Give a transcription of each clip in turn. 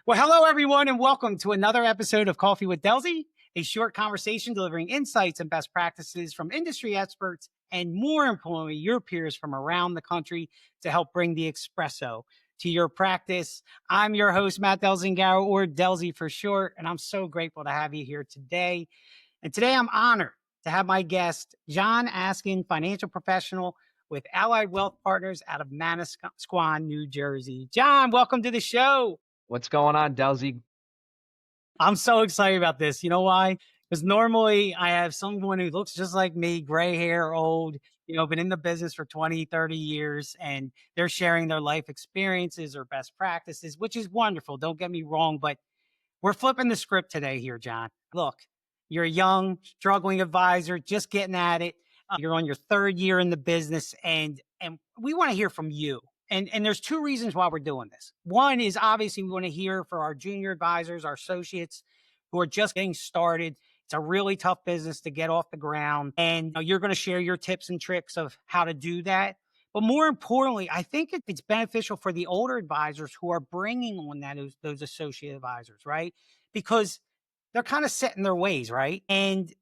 Well, hello, everyone, and welcome to another episode of Coffee with Delzy, a short conversation delivering insights and best practices from industry experts and, more importantly, your peers from around the country to help bring the espresso to your practice. I'm your host, Matt Delzingaro, or Delzy for short, and I'm so grateful to have you here today. And today I'm honored to have my guest, John Askin, financial professional with Allied Wealth Partners out of Manasquan, New Jersey. John, welcome to the show. What's going on, Delzy? I'm so excited about this. You know why? Because normally I have someone who looks just like me, gray hair, old, been in the business for 20, 30 years, and they're sharing their life experiences or best practices, which is wonderful. Don't get me wrong, but we're flipping the script today here, John. Look, you're a young, struggling advisor, just getting at it. You're on your third year in the business, and we want to hear from you. And there's two reasons why we're doing this. One is obviously we want to hear for our junior advisors, our associates who are just getting started. It's a really tough business to get off the ground, and you're going to share your tips and tricks of how to do that. But more importantly, I think it's beneficial for the older advisors who are bringing on those associate advisors, right? Because they're kind of set in their ways, right? And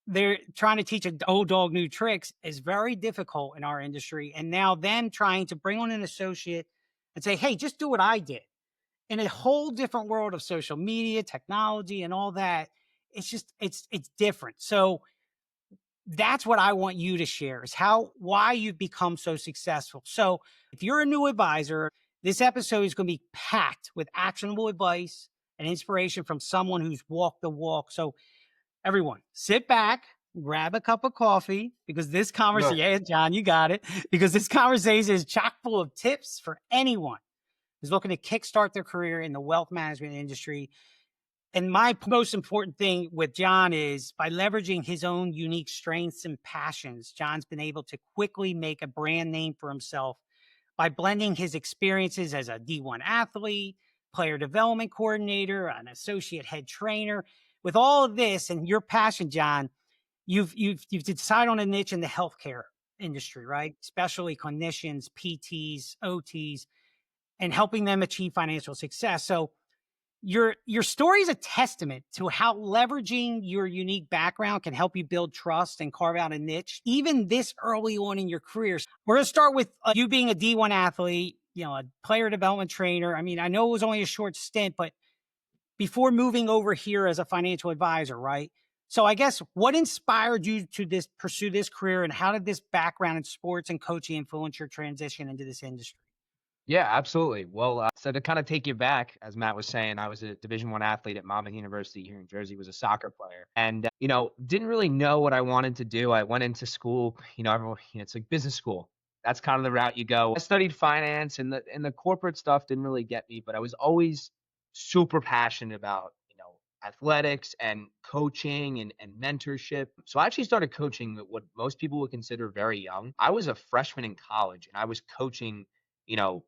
they're trying to teach an old dog new tricks is very difficult in our industry. And now them trying to bring on an associate and say, hey, just do what I did in a whole different world of social media, technology, and all that. It's different. So that's what I want you to share is why you've become so successful. So if you're a new advisor, this episode is going to be packed with actionable advice and inspiration from someone who's walked the walk. So everyone, sit back, grab a cup of coffee because this conversation, yeah, John, you got it. Because this conversation is chock full of tips for anyone who's looking to kickstart their career in the wealth management industry. And my most important thing with John is by leveraging his own unique strengths and passions, John's been able to quickly make a brand name for himself by blending his experiences as a D1 athlete, player development coordinator, an associate head trainer. With all of this and your passion, John, you've decided on a niche in the healthcare industry, right? Especially clinicians, PTs, OTs, and helping them achieve financial success. So your story is a testament to how leveraging your unique background can help you build trust and carve out a niche, even this early on in your career. We're going to start with you being a D1 athlete, a player development trainer. I mean, I know it was only a short stint, but before moving over here as a financial advisor, right? So I guess what inspired you to pursue this career, and how did this background in sports and coaching influence your transition into this industry? Yeah, absolutely. Well, so to kind of take you back, as Matt was saying, I was a Division I athlete at Monmouth University here in Jersey, was a soccer player, and didn't really know what I wanted to do. I went into school, everyone, it's like business school. That's kind of the route you go. I studied finance, and the corporate stuff didn't really get me, but I was always super passionate about athletics and coaching and mentorship. So I actually started coaching at what most people would consider very young. I was a freshman in college, and I was coaching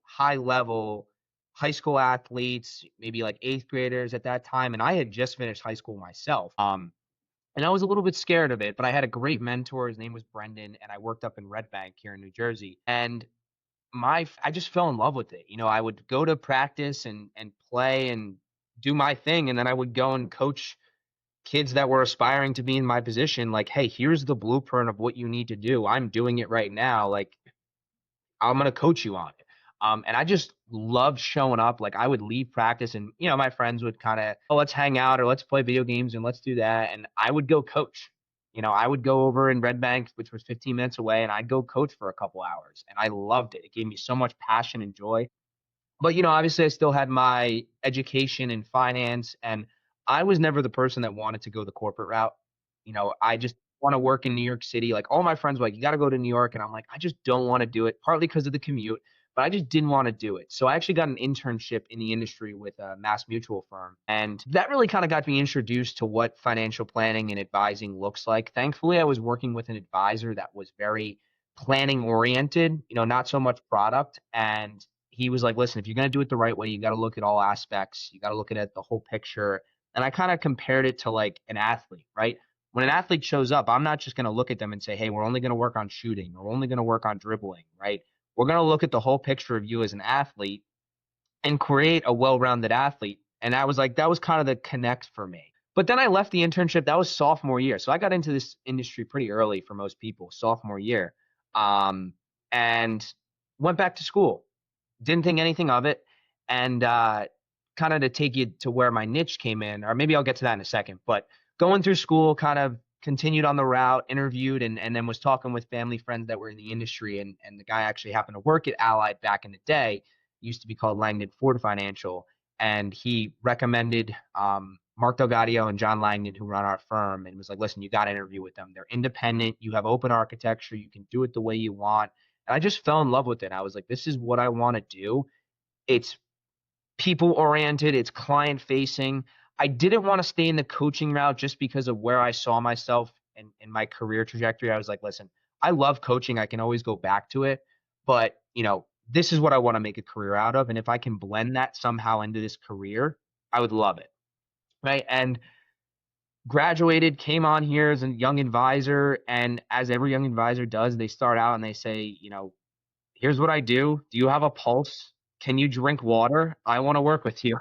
high level high school athletes, maybe like eighth graders at that time. And I had just finished high school myself. And I was a little bit scared of it, but I had a great mentor. His name was Brendan, and I worked up in Red Bank here in New Jersey. And I just fell in love with it. I would go to practice and play and do my thing. And then I would go and coach kids that were aspiring to be in my position. Like, hey, here's the blueprint of what you need to do. I'm doing it right now. Like, I'm going to coach you on it. And I just loved showing up. Like, I would leave practice and, my friends would kind of, oh, let's hang out or let's play video games and let's do that. And I would go coach. I would go over in Red Bank, which was 15 minutes away, and I'd go coach for a couple hours. And I loved it. It gave me so much passion and joy. But, obviously I still had my education in finance, and I was never the person that wanted to go the corporate route. I just want to work in New York City. Like, all my friends were like, you got to go to New York. And I'm like, I just don't want to do it, partly because of the commute, but I just didn't want to do it. So I actually got an internship in the industry with a Mass Mutual firm. And that really kind of got me introduced to what financial planning and advising looks like. Thankfully, I was working with an advisor that was very planning oriented, not so much product. And he was like, listen, if you're going to do it the right way, you got to look at all aspects. You got to look at it, the whole picture. And I kind of compared it to like an athlete, right? When an athlete shows up, I'm not just going to look at them and say, hey, we're only going to work on shooting, or we're only going to work on dribbling, right? We're going to look at the whole picture of you as an athlete and create a well-rounded athlete. And that was kind of the connect for me. But then I left the internship. That was sophomore year. So I got into this industry pretty early for most people, sophomore year. Um, and went back to school. Didn't think anything of it. And kind of to take you to where my niche came in, or maybe I'll get to that in a second. But going through school, kind of continued on the route, interviewed, and then was talking with family friends that were in the industry. And the guy actually happened to work at Allied back in the day, used to be called Langdon Ford Financial. And he recommended Mark Delgadio and John Langdon, who run our firm, and was like, listen, you got to interview with them. They're independent. You have open architecture. You can do it the way you want. And I just fell in love with it. I was like, this is what I want to do. It's people oriented, it's client facing. I didn't want to stay in the coaching route just because of where I saw myself in my career trajectory. I was like, listen, I love coaching. I can always go back to it. But, this is what I want to make a career out of. And if I can blend that somehow into this career, I would love it. Right. And graduated, came on here as a young advisor. And as every young advisor does, they start out and they say, here's what I do. Do you have a pulse? Can you drink water? I want to work with you.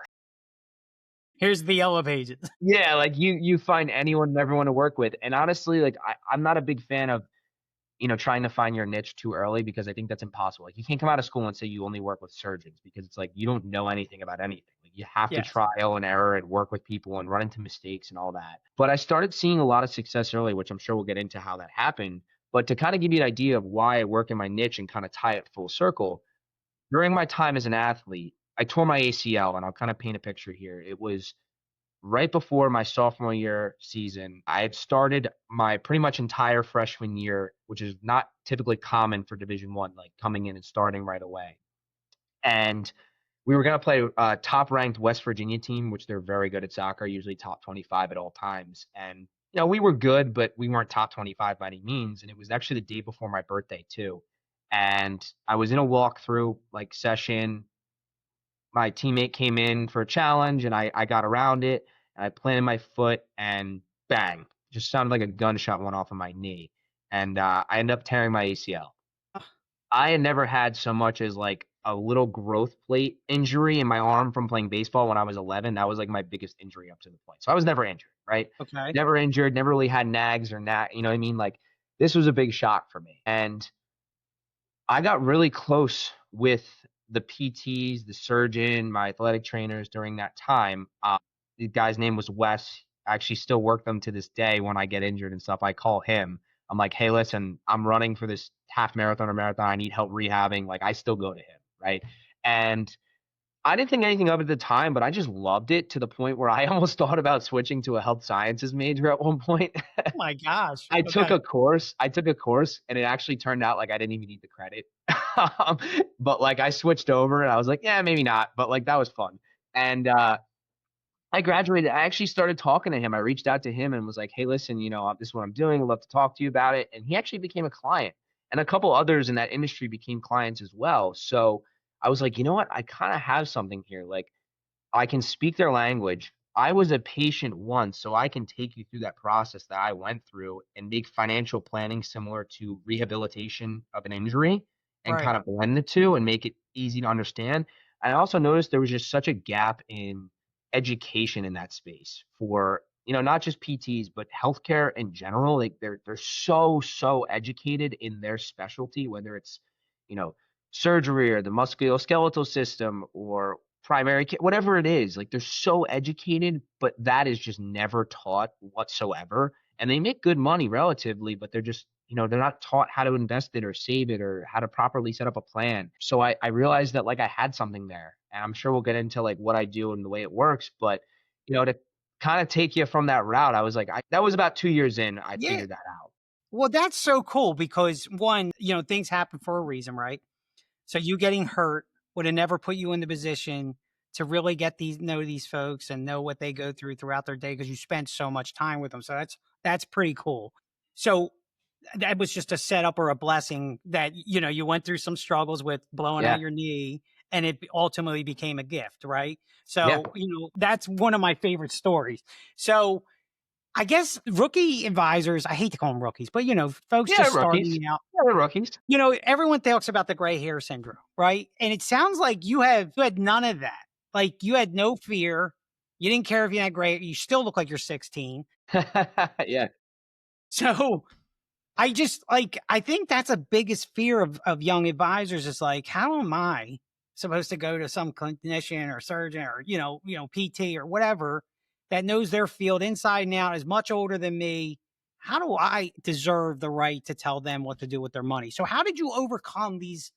Here's the yellow pages. Yeah, like you find anyone and everyone to work with. And honestly, like I'm not a big fan of, trying to find your niche too early because I think that's impossible. Like you can't come out of school and say you only work with surgeons because it's like you don't know anything about anything. Like you have to Yes. trial and error and work with people and run into mistakes and all that. But I started seeing a lot of success early, which I'm sure we'll get into how that happened. But to kind of give you an idea of why I work in my niche and kind of tie it full circle, during my time as an athlete, I tore my ACL, and I'll kind of paint a picture here. It was right before my sophomore year season. I had started my pretty much entire freshman year, which is not typically common for Division One, like coming in and starting right away. And we were going to play a top ranked West Virginia team, which they're very good at soccer, usually top 25 at all times. And, we were good, but we weren't top 25 by any means. And it was actually the day before my birthday, too. And I was in a walkthrough like session. My teammate came in for a challenge and I got around it and I planted my foot and bang, just sounded like a gunshot went off of my knee. And I ended up tearing my ACL. I had never had so much as like a little growth plate injury in my arm from playing baseball when I was 11. That was like my biggest injury up to the point. So I was never injured, right? Okay. Never injured, never really had nags or you know what I mean? Like this was a big shock for me. And I got really close with the PTs, the surgeon, my athletic trainers during that time. The guy's name was Wes. I actually still work them to this day when I get injured and stuff. I call him. I'm like, hey, listen, I'm running for this half marathon or marathon. I need help rehabbing. Like, I still go to him, right? And I didn't think anything of it at the time, but I just loved it to the point where I almost thought about switching to a health sciences major at one point. Oh my gosh. I took Okay. a course I took a course, and it actually turned out like I didn't even need the credit. Um, but, like, I switched over, and I was like, "Yeah, maybe not," but, like, that was fun. And, I graduated. I actually started talking to him. I reached out to him and was like, "Hey, listen, this is what I'm doing. I'd love to talk to you about it." And he actually became a client, and a couple others in that industry became clients as well. So, I was like, "You know what? I kinda have something here." Like, I can speak their language. I was a patient once, so I can take you through that process that I went through and make financial planning similar to rehabilitation of an injury and Right. kind of blend the two and make it easy to understand. I also noticed there was just such a gap in education in that space for, not just PTs, but healthcare in general. Like they're so educated in their specialty, whether it's, you know, surgery or the musculoskeletal system or primary care, whatever it is, like they're so educated, but that is just never taught whatsoever. And they make good money relatively, but they're just, they're not taught how to invest it or save it or how to properly set up a plan. So I realized that like I had something there. And I'm sure we'll get into like what I do and the way it works. But, to kind of take you from that route, I was like, that was about 2 years in, I Yeah. figured that out. Well, that's so cool because one, things happen for a reason, right? So you getting hurt would have never put you in the position to really get these know these folks and know what they go through throughout their day because you spent so much time with them. So that's pretty cool. So that was just a setup or a blessing that you went through some struggles with blowing out Yeah. your knee and it ultimately became a gift, right? Yeah. So, that's one of my favorite stories. So, I guess rookie advisors, I hate to call them rookies, but folks Yeah. just Rookies. starting out, Yeah. They're rookies. everyone talks about the gray hair syndrome, right? And it sounds like you had none of that. Like you had no fear. You didn't care if you had gray. You still look like you're 16. Yeah. So I just like I think that's a biggest fear of young advisors is like, how am I supposed to go to some clinician or surgeon or PT or whatever that knows their field inside and out, is much older than me? How do I deserve the right to tell them what to do with their money? So how did you overcome these,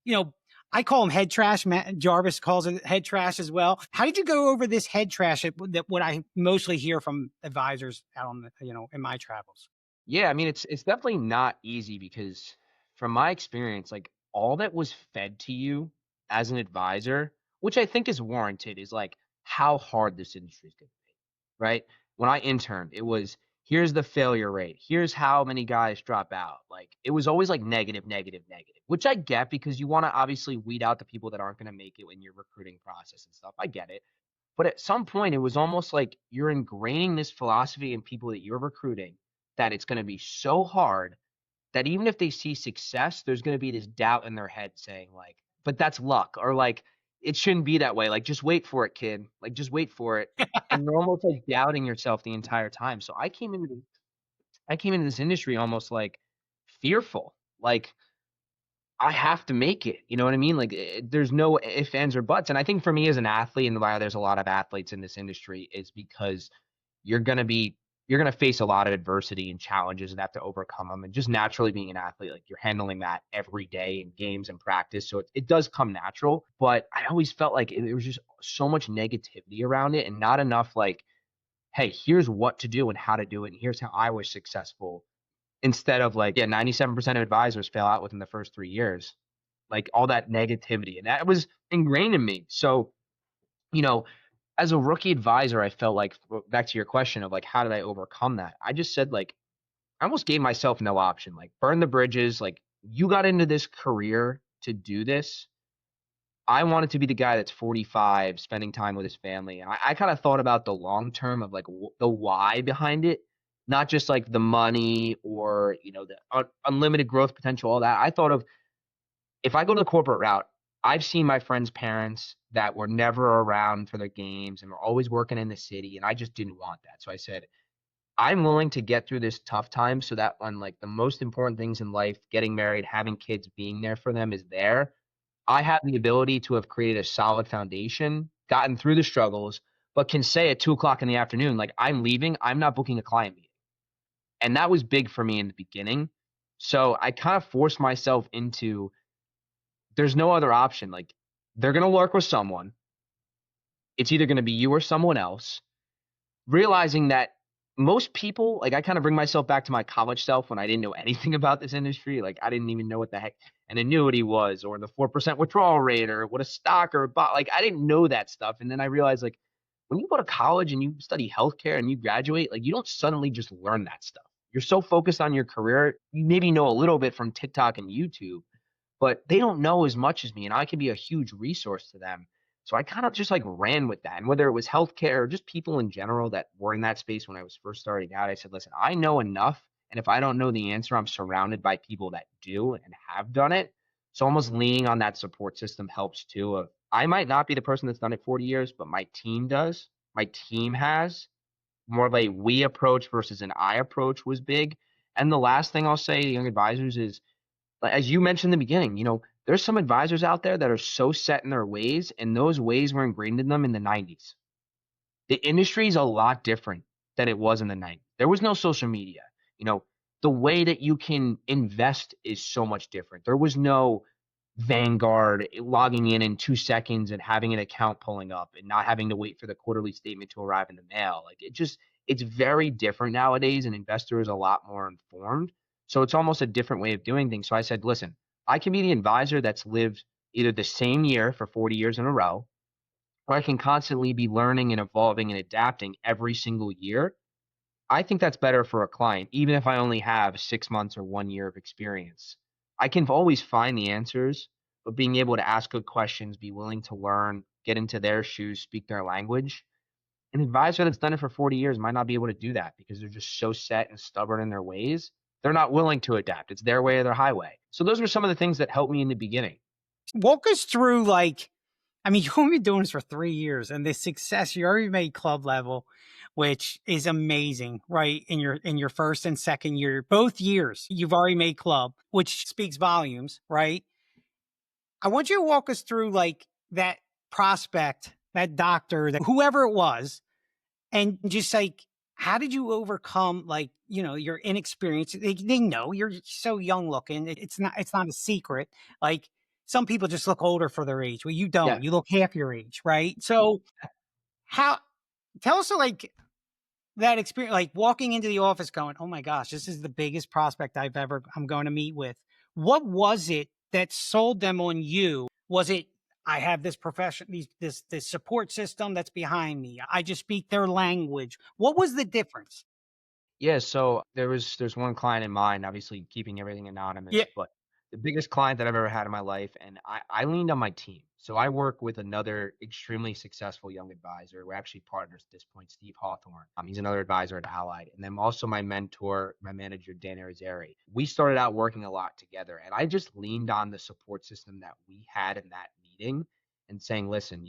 you know, I call them head trash. Matt Jarvis calls it head trash as well. How did you go over this head trash that what I mostly hear from advisors out on the, in my travels? Yeah, I mean, it's definitely not easy because from my experience, like all that was fed to you as an advisor, which I think is warranted, is like how hard this industry is going to be, right? When I interned, it was here's the failure rate, here's how many guys drop out. Like it was always like negative, negative, negative, which I get because you want to obviously weed out the people that aren't going to make it in your recruiting process and stuff. I get it. But at some point, it was almost like you're ingraining this philosophy in people that you're recruiting that it's gonna be so hard that even if they see success, there's gonna be this doubt in their head saying like, "But that's luck," or like, "It shouldn't be that way. Like, just wait for it, kid. Like, just wait for it." And you're almost like doubting yourself the entire time. So I came into this industry almost like fearful, like I have to make it, you know what I mean? Like, there's no ifs, ands, or buts, and I think for me as an athlete and why there's a lot of athletes in this industry is because you're gonna be you're gonna face a lot of adversity and challenges and have to overcome them, and just naturally being an athlete, like, you're handling that every day in games and practice, so it does come natural, but I always felt like there was just so much negativity around it and not enough, like, "Hey, here's what to do and how to do it, and here's how I was successful." Instead of like, yeah, 97% of advisors fail out within the first 3 years. Like, all that negativity, and that was ingrained in me. So, you know, as a rookie advisor, I felt like back to your question of, like, how did I overcome that? I just said, like, I almost gave myself no option, like, burn the bridges, like, you got into this career to do this. I wanted to be the guy that's 45, spending time with his family, and I kinda thought about the long term of, like, the why behind it, not just, like, the money or, the unlimited growth potential, all that. I thought of, if I go the corporate route, I've seen my friends' parents that were never around for their games and were always working in the city, and I just didn't want that. So I said, "I'm willing to get through this tough time so that when, like, the most important things in life, getting married, having kids, being there for them is there, I have the ability to have created a solid foundation, gotten through the struggles, but can say at 2 o'clock in the afternoon, like, I'm leaving, I'm not booking a client meeting." And that was big for me in the beginning. So I kind of forced myself into there's no other option. Like, they're going to work with someone. It's either going to be you or someone else. Realizing that most people, like, I kind of bring myself back to my college self when I didn't know anything about this industry. Like, I didn't even know what the heck an annuity was or the 4% withdrawal rate or what a stock or a bot. Like, I didn't know that stuff. And then I realized, like, when you go to college and you study healthcare and you graduate, like, you don't suddenly just learn that stuff. You're so focused on your career. You maybe know a little bit from TikTok and YouTube, but they don't know as much as me, and I can be a huge resource to them. So I kind of just like ran with that. And whether it was healthcare or just people in general that were in that space when I was first starting out, I said, listen, I know enough. And if I don't know the answer, I'm surrounded by people that do and have done it. So almost leaning on that support system helps too. I might not be the person that's done it 40 years, but my team does. My team has more of a we approach versus an I approach was big. And the last thing I'll say to young advisors is, like, as you mentioned in the beginning, there's some advisors out there that are so set in their ways, and those ways were ingrained in them in the 90s. The industry is a lot different than it was in the 90s. There was no social media. You know, the way that you can invest is so much different. There was no Vanguard logging in 2 seconds and having an account pulling up and not having to wait for the quarterly statement to arrive in the mail. Like, it's very different nowadays, and investor is a lot more informed. So it's almost a different way of doing things. So I said, listen, I can be the advisor that's lived either the same year for 40 years in a row, or I can constantly be learning and evolving and adapting every single year. I think that's better for a client, even if I only have 6 months or 1 year of experience. I can always find the answers, but being able to ask good questions, be willing to learn, get into their shoes, speak their language. An advisor that's done it for 40 years might not be able to do that because they're just so set and stubborn in their ways. They're not willing to adapt. It's their way or their highway. So those were some of the things that helped me in the beginning. Walk us through like I mean, you've only been doing this for 3 years, and the success you already made club level, which is amazing, right? In your 1st and 2nd year, both years, you've already made club, which speaks volumes, right? I want you to walk us through, like, that prospect, that doctor, that whoever it was, and just, like, how did you overcome, like, your inexperience? They know you're so young looking. It's not a secret. Like, some people just look older for their age. Well, you Yeah. don't. You look half your age, right? So, how tell us, like, that experience, like, walking into the office going, "Oh my gosh, this is the biggest prospect I'm going to meet with." What was it that sold them on you? Was it, "I have this profession this support system that's behind me. I just speak their language." What was the difference? Yeah, so there's one client in mind, obviously keeping everything Yeah. anonymous, but the biggest client that I've ever had in my life, and I leaned on my team. So I work with another extremely successful young advisor. We're actually partners at this point, Steve Hawthorne. He's another advisor at Allied. And then also my mentor, my manager, Dan Arizzeri. We started out working a lot together, and I just leaned on the support system that we had in that meeting and saying, listen,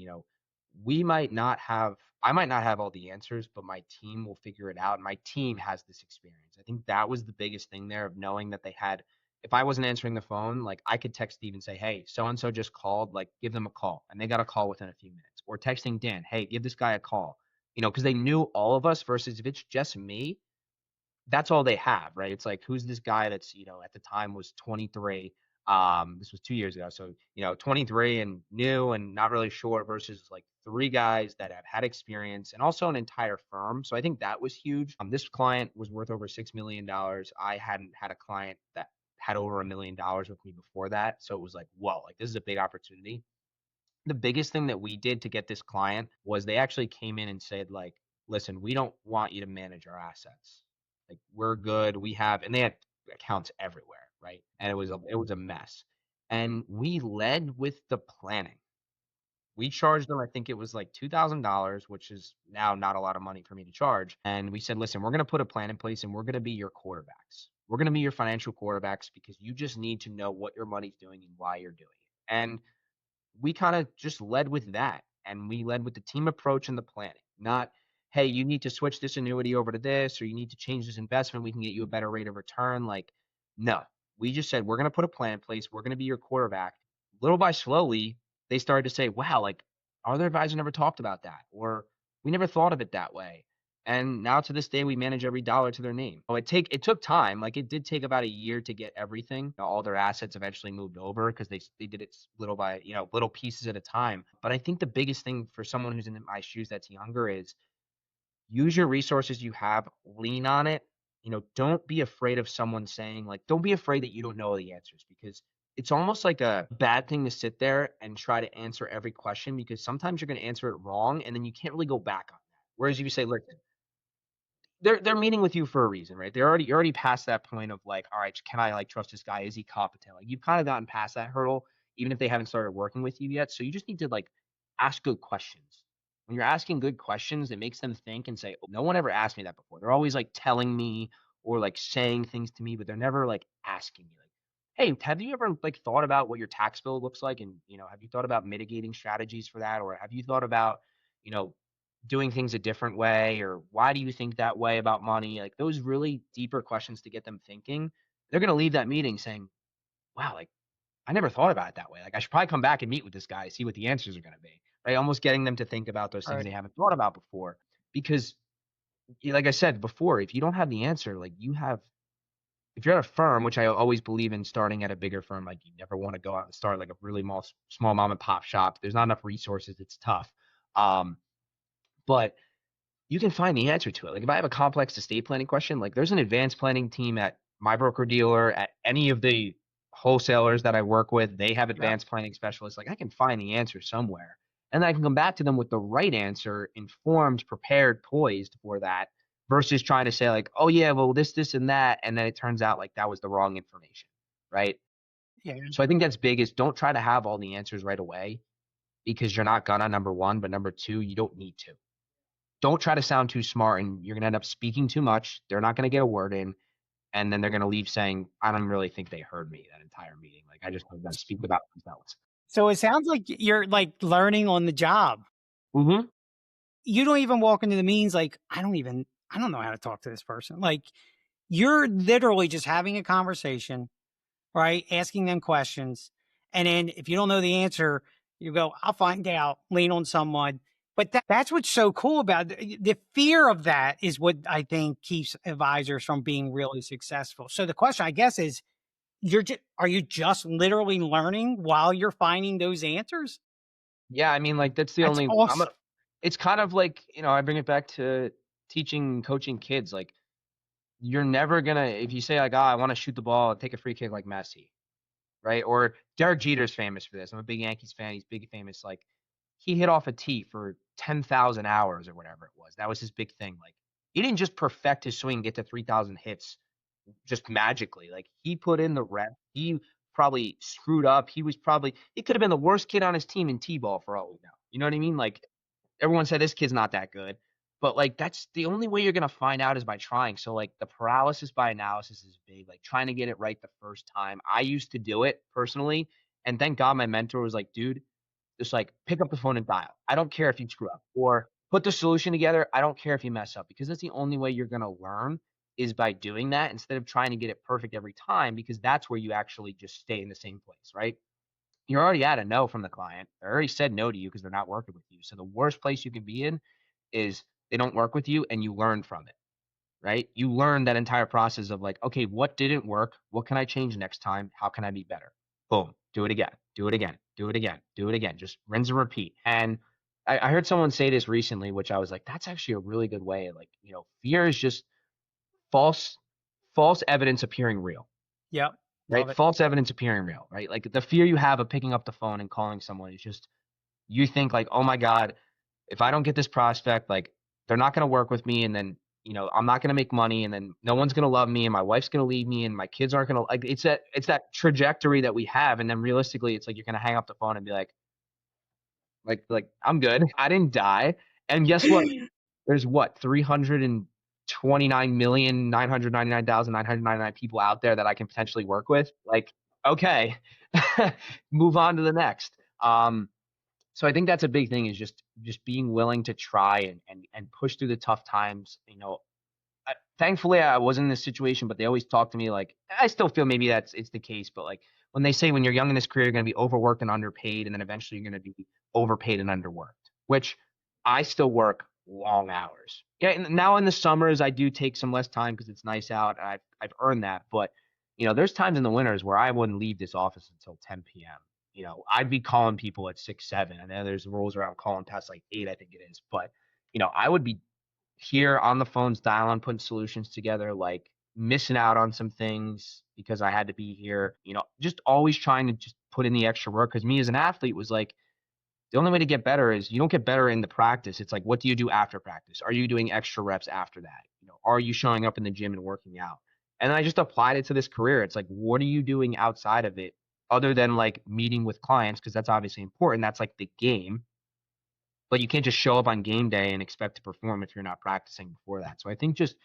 we might not have I might not have all the answers, but my team will figure it out. And my team has this experience. I think that was the biggest thing there of knowing that they had, if I wasn't answering the phone, like I could text Steve and say, hey, so and so just called, like give them a call. And they got a call within a few minutes. Or texting Dan, hey, give this guy a call. Because they knew all of us versus if it's just me, that's all they have, right? It's like, who's this guy that's, at the time was 23. This was 2 years ago. So, 23 and new and not really sure versus like three guys that have had experience and also an entire firm. So I think that was huge. This client was worth over $6 million. I hadn't had a client that had over $1 million with me before that. So it was like, whoa, like this is a big opportunity. The biggest thing that we did to get this client was they actually came in and said like, "Listen, we don't want you to manage our assets. Like we're good. We have," and they had accounts everywhere, right? And it was a mess. And we led with the planning. We charged them, I think it was like $2,000, which is now not a lot of money for me to charge. And we said, "Listen, we're going to put a plan in place and we're going to be your quarterbacks. We're going to be your financial quarterbacks because you just need to know what your money's doing and why you're doing it." And we kinda just led with that, and we led with the team approach and the planning, not, "Hey, you need to switch this annuity over to this, or you need to change this investment, we can get you a better rate of return," like, no. We just said, "We're gonna put a plan in place, we're gonna be your quarterback." Little by slowly, they started to say, "Wow, like, our other advisor never talked about that," or, "We never thought of it that way." And now to this day, we manage every dollar to their name. Oh, it took time, like, it did take about a year to get everything. All their assets eventually moved over because they did it little by, little pieces at a time. But I think the biggest thing for someone who's in my shoes that's younger is use your resources you have, lean on it. Don't be afraid of someone saying, like, don't be afraid that you don't know the answers because it's almost like a bad thing to sit there and try to answer every question because sometimes you're going to answer it wrong and then you can't really go back on that. Whereas if you say, look, they're meeting with you for a reason, right? You're already past that point of like, all right, can I like trust this guy? Is he competent? Like you've kind of gotten past that hurdle, even if they haven't started working with you yet. So you just need to like ask good questions. When you're asking good questions, it makes them think and say, oh, no one ever asked me that before. They're always like telling me or like saying things to me, but they're never like asking me like, hey, have you ever like thought about what your tax bill looks like? And have you thought about mitigating strategies for that? Or have you thought about, you know, doing things a different way or why do you think that way about money? Like those really deeper questions to get them thinking. They're going to leave that meeting saying, wow, like I never thought about it that way. Like I should probably come back and meet with this guy, see what the answers are going to be. Right? Almost getting them to think about those things Right. they haven't thought about before. Because like I said before, if you don't have the answer, like if you're at a firm, which I always believe in starting at a bigger firm, like you never want to go out and start like a really small mom and pop shop. There's not enough resources. It's tough. But you can find the answer to it. Like if I have a complex estate planning question, like there's an advanced planning team at my broker dealer, at any of the wholesalers that I work with, they have Yep. advanced planning specialists. Like I can find the answer somewhere. And then I can come back to them with the right answer, informed, prepared, poised for that, versus trying to say, like, oh yeah, well, this, and that. And then it turns out like that was the wrong information. Right. Yeah. So I think that's big is don't try to have all the answers right away because you're not gonna, number one, but number two, you don't need to. Don't try to sound too smart and you're gonna end up speaking too much. They're not gonna get a word in, and then they're gonna leave saying, "I don't really think they heard me that entire meeting. Like I just was gonna speak about themselves." So it sounds like you're like learning on the job. Mhm. You don't even walk into the meetings like, I don't know how to talk to this person. Like you're literally just having a conversation, right? Asking them questions. And then if you don't know the answer, you go, I'll find out, lean on someone. But that's what's so cool about the fear of that is what I think keeps advisors from being really successful. So the question, I guess, is are you just literally learning while you're finding those answers? Yeah, I mean, like, that's the That's only I'm a awesome. it's kind of like, I bring it back to teaching coaching kids, like, you're never gonna if you say, like, "Oh, I wanna shoot the ball and take a free kick like Messi," right? Or Derek Jeter's famous for this. I'm a big Yankees fan, he's big famous, like, he hit off a tee for 10,000 hours or whatever it was. That was his big thing, like, he didn't just perfect his swing, get to 3,000 hits just magically, like, he put in the rep, he probably screwed up, he could have been the worst kid on his team in T-ball for all we know, you know what I mean? Like, everyone said, "This kid's not that good," but, like, that's the only way you're gonna find out is by trying, so, like, the paralysis by analysis is big, like, trying to get it right the first time. I used to do it personally, and thank God my mentor was like, "Dude, just, like, pick up the phone and dial. I don't care if you screw up, or put the solution together. I don't care if you mess up, because that's the only way you're gonna learn is by doing that instead of trying to get it perfect every time, because that's where you actually just stay in the same place, right? You're already at a no from the client. They already said no to you because they're not working with you. So the worst place you can be in is they don't work with you and you learn from it, right? You learn that entire process of like, okay, what didn't work? What can I change next time? How can I be better? Boom, do it again, do it again, do it again, do it again. Just rinse and repeat. And I heard someone say this recently, which I was like, that's actually a really good way. Like, fear is just false, false evidence appearing real, Yep. Love right? it. False evidence appearing real, right? Like the fear you have of picking up the phone and calling someone is just you think like, "Oh my god, if I don't get this prospect, like, they're not gonna work with me, and then, I'm not gonna make money, and then no one's gonna love me, and my wife's gonna leave me, and my kids aren't gonna" like, it's that trajectory that we have, and then realistically, it's like you're gonna hang up the phone and be like, "I'm good. I didn't die." And guess what? There's what? 329,999,999 people out there that I can potentially work with? Like, okay, move on to the next. So I think that's a big thing is just being willing to try and push through the tough times. Thankfully, I wasn't in this situation, but they always talk to me like I still feel maybe it's the case, but like when they say when you're young in this career, you're going to be overworked and underpaid, and then eventually you're going to be overpaid and underworked. Which I still work long hours. Yeah, and now in the summers I do take some less time because it's nice out. And I've earned that, but there's times in the winters where I wouldn't leave this office until 10 p.m. I'd be calling people at 6, 7. I know there's rules around calling past like 8, I think it is, but I would be here on the phones dialing, putting solutions together, like missing out on some things because I had to be here, just always trying to just put in the extra work. Cause me as an athlete was like, the only way to get better is you don't get better in the practice. It's like, what do you do after practice? Are you doing extra reps after that? Are you showing up in the gym and working out? And I just applied it to this career. It's like, what are you doing outside of it other than like meeting with clients? Cause that's obviously important. That's like the game, but you can't just show up on game day and expect to perform if you're not practicing before that. So I think just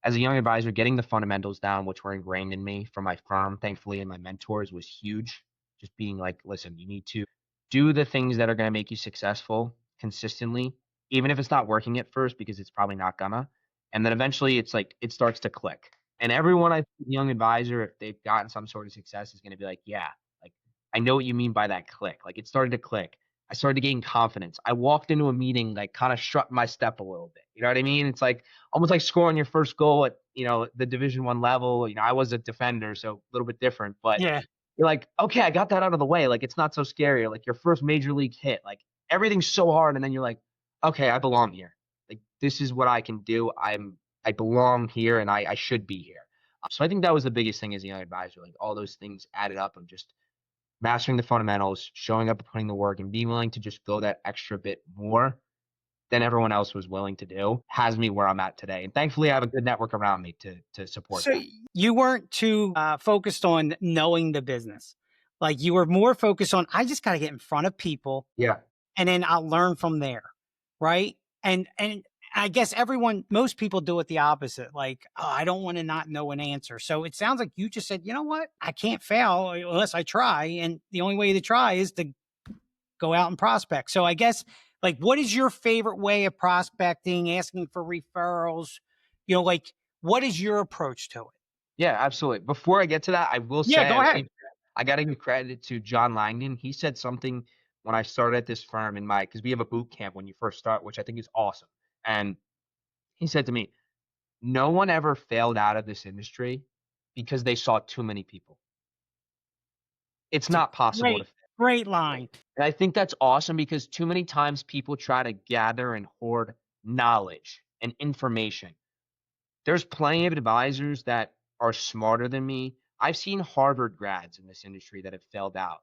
as a young advisor, getting the fundamentals down, which were ingrained in me from my firm, thankfully, and my mentors was huge. Just being like, listen, you need to do the things that are going to make you successful consistently, even if it's not working at first, because it's probably not gonna. And then eventually it's like it starts to click. And everyone young advisor, if they've gotten some sort of success, is going to be like, yeah, like I know what you mean by that click. Like it started to click. I started to gain confidence. I walked into a meeting like kind of struck my step a little bit. You know what I mean? It's like almost like scoring your first goal at the Division 1 level. I was a defender, so a little bit different. But Yeah. you're like, okay, I got that out of the way. Like it's not so scary. Or like your first major league hit. Like everything's so hard, and then you're like, okay, I belong here. Like this is what I can do. I belong here, and I should be here. So I think that was the biggest thing as a young advisor. Like all those things added up of just mastering the fundamentals, showing up and putting the work, and being willing to just go that extra bit more than everyone else was willing to do has me where I'm at today. And thankfully, I have a good network around me to support So that. you weren't too focused on knowing the business. Like you were more focused on, I just got to get in front of people Yeah. and then I'll learn from there. Right. And I guess most people do it the opposite. Like, oh, I don't want to not know an answer. So it sounds like you just said, you know what? I can't fail unless I try. And the only way to try is to go out and prospect. So I guess, like, what is your favorite way of prospecting, asking for referrals? Like, what is your approach to it? Yeah, absolutely. Before I get to that, I will Yeah, say go ahead. I gotta give credit to John Langdon. He said something when I started at this firm in my because we have a boot camp when you first start, which I think is awesome. And he said to me, "No one ever failed out of this industry because they saw too many people. It's It's a not possible to great, fail." great line. And I think that's awesome because too many times people try to gather and hoard knowledge and information. There's plenty of advisors that are smarter than me. I've seen Harvard grads in this industry that have failed out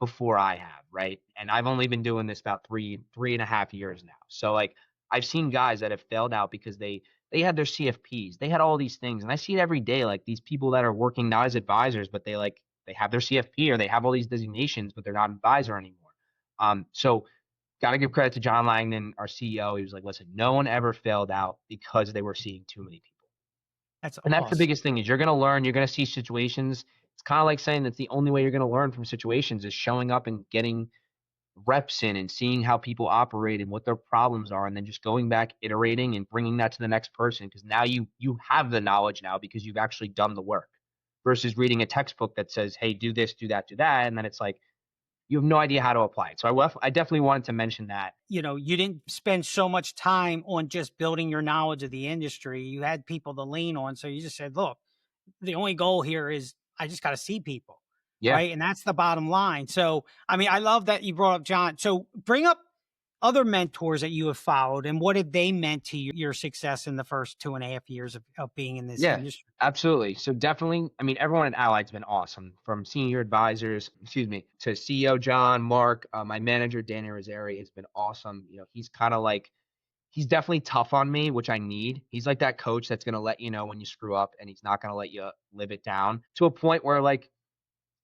before I have, right? And I've only been doing this about 3.5 years now. So like I've seen guys that have failed out because they had their CFPs, they had all these things, and I see it every day. Like these people that are working not as advisors, but they have their CFP or they have all these designations, but they're not an advisor anymore. So gotta give credit to John Langdon, our CEO. He was like, listen, no one ever failed out because they were seeing too many people. That's And that's the awesome. biggest thing is you're gonna learn, you're gonna see situations. It's kinda like saying that's the only way you're gonna learn from situations is showing up and getting reps in and seeing how people operate and what their problems are, and then just going back, iterating, and bringing that to the next person. Because now you have the knowledge now because you've actually done the work, versus reading a textbook that says, "Hey, do this, do that," and then it's like, you have no idea how to apply it. So I definitely wanted to mention that. You didn't spend so much time on just building your knowledge of the industry. You had people to lean on. So you just said, look, the only goal here is I just got to see people. Yeah. Right. And that's the bottom line. So, I mean, I love that you brought up John. So bring up other mentors that you have followed and what have they meant to your success in the first 2.5 years of being in this Yeah, industry? absolutely. So definitely, I mean, everyone at Allied's been awesome, from senior advisors, excuse me, to CEO John, Mark, my manager Danny Rosari has been awesome. He's kind of like he's definitely tough on me, which I need. He's like that coach that's gonna let you know when you screw up, and he's not gonna let you live it down to a point where like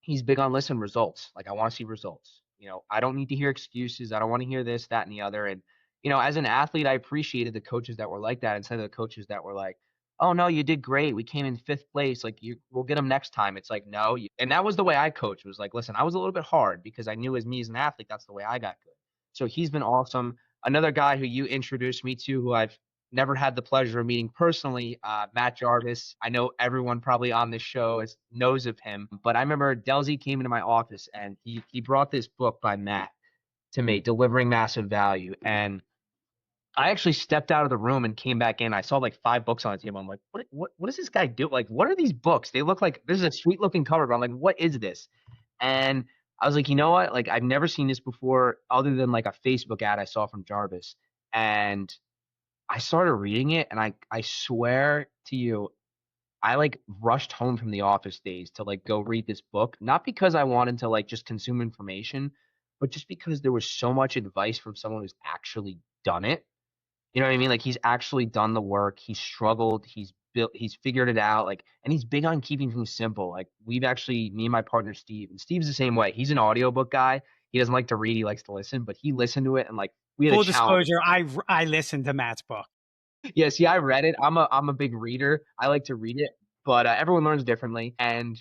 he's big on listen results. Like I want to see results. I don't need to hear excuses. I don't want to hear this, that, and the other. And as an athlete, I appreciated the coaches that were like that instead of the coaches that were like, "Oh no, you did great. We came in fifth place. Like we'll get them next time." It's like no, and that was the way I coached. Was like, listen, I was a little bit hard because I knew as me as an athlete, that's the way I got good. So he's been awesome. Another guy who you introduced me to, who I've never had the pleasure of meeting personally, Matt Jarvis. I know everyone probably on this show knows of him, but I remember Delzy came into my office and he brought this book by Matt to me, Delivering Massive Value. And I actually stepped out of the room and came back in. I saw like 5 books on the table. I'm like, what does this guy do? Like, what are these books? They look like this is a sweet looking cover, but I'm like, what is this? And I was like, you know what? Like, I've never seen this before, other than like a Facebook ad I saw from Jarvis. And I started reading it, and I swear to you, I like rushed home from the office days to like go read this book, not because I wanted to like just consume information, but just because there was so much advice from someone who's actually done it. You know what I mean? Like he's actually done the work, he's struggled, he's figured it out, like, and he's big on keeping things simple. Like we've actually, me and my partner Steve, and Steve's the same way. He's an audiobook guy. He doesn't like to read, he likes to listen, but he listened to it and like we had a Full challenge. disclosure, I listened to Matt's book. Yeah, see, I read it. I'm a big reader. I like to read it, but everyone learns differently. And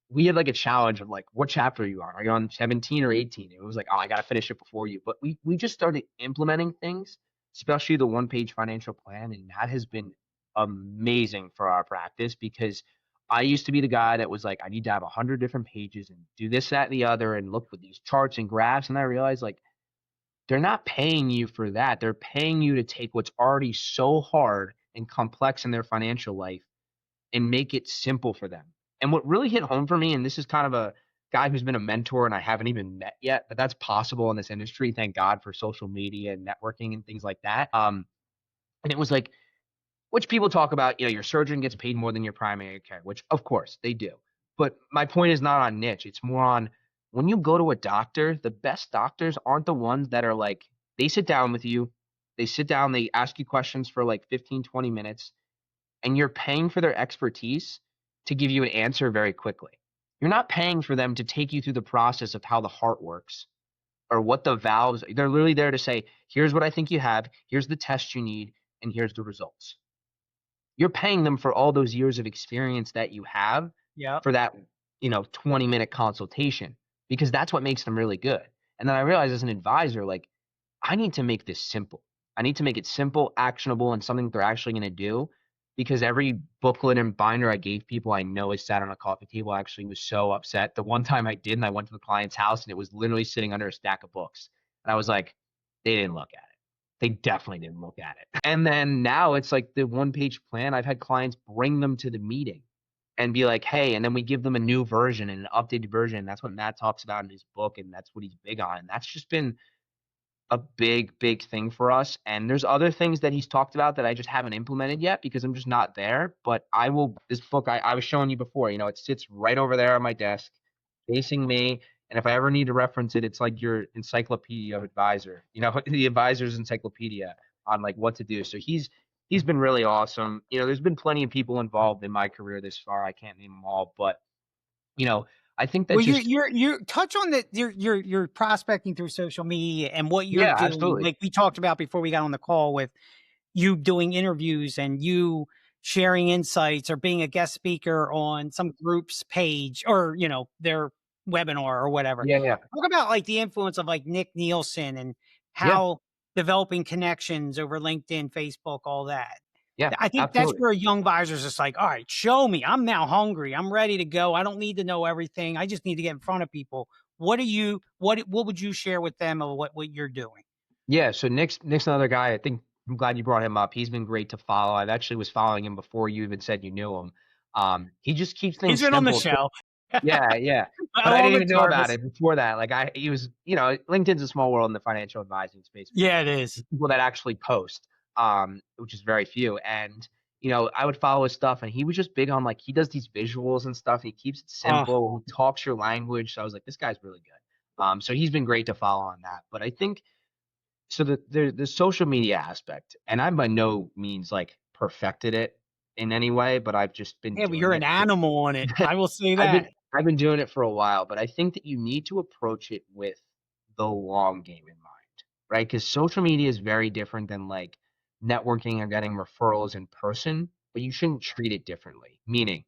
we had like a challenge of like, what chapter are you on? Are you on 17 or 18? It was like, oh, I gotta finish it before you. But we just started implementing things, especially the 1 page financial plan, and that has been amazing for our practice because I used to be the guy that was like, I need to have 100 different pages and do this, that, and the other, and look with these charts and graphs. And I realized like they're not paying you for that. They're paying you to take what's already so hard and complex in their financial life and make it simple for them. And what really hit home for me, and this is kind of a guy who's been a mentor and I haven't even met yet, but that's possible in this industry. Thank God for social media and networking and things like that. And it was like, which people talk about, your surgeon gets paid more than your primary care, which of course they do. But my point is not on niche. It's more on when you go to a doctor, the best doctors aren't the ones that are like, they sit down with you, they sit down, they ask you questions for like 15, 20 minutes, and you're paying for their expertise to give you an answer very quickly. You're not paying for them to take you through the process of how the heart works or what the valves. They're literally there to say, here's what I think you have, here's the test you need, and here's the results. You're paying them for all those years of experience that you have Yep. for that, 20-minute consultation because that's what makes them really good. And then I realized as an advisor, like, I need to make this simple. I need to make it simple, actionable, and something that they're actually going to do because every booklet and binder I gave people I know is sat on a coffee table. I actually was so upset. The one time I did, and I went to the client's house and it was literally sitting under a stack of books. And I was like, they didn't look at it. They definitely didn't look at it. And then now it's like the one-page plan. I've had clients bring them to the meeting and be like, "Hey," and then we give them a new version and an updated version. That's what Matt talks about in his book, and that's what he's big on. And that's just been a big, big thing for us, and there's other things that he's talked about that I just haven't implemented yet because I'm just not there, but I will this book I was showing you before, it sits right over there on my desk facing me, and if I ever need to reference it, it's like your encyclopedia of advisor, the advisor's encyclopedia on, like, what to do, so he's been really awesome. There's been plenty of people involved in my career this far, I can't name them all, but, you know, I think that Well, just you touch on the you're prospecting through social media and what you're Yeah, doing, absolutely. like we talked about before we got on the call with you doing interviews and you sharing insights or being a guest speaker on some group's page or, their webinar or whatever. Yeah, yeah. Talk about like the influence of like Nick Nielsen and Yeah, how developing connections over LinkedIn, Facebook, all that. yeah, I think that's absolutely. where a young advisor's just like, all right, show me. I'm now hungry. I'm ready to go. I don't need to know everything. I just need to get in front of people. What would you share with them of what you're doing? Yeah, so Nick's another guy. I think I'm glad you brought him up. He's been great to follow. I've actually was following him before you even said you knew him. He just keeps He's things been on the simple too. show. Yeah, yeah. But I Along didn't with even know about Jarvis. it before that. Like he was, LinkedIn's a small world in the financial advising space for Yeah, sure. it is. People that actually post, which is very few. And I would follow his stuff, and he was just big on like he does these visuals and stuff. He keeps it Oh, simple. He talks your language. So I was like, this guy's really good. So he's been great to follow on that. But I think so the social media aspect, and I'm by no means like perfected it in any way, but I've just been yeah, but doing you're an it for animal on it. I will say I've that. been I've been doing it for a while, but I think that you need to approach it with the long game in mind, right? Because social media is very different than like networking or getting referrals in person, but you shouldn't treat it differently. Meaning,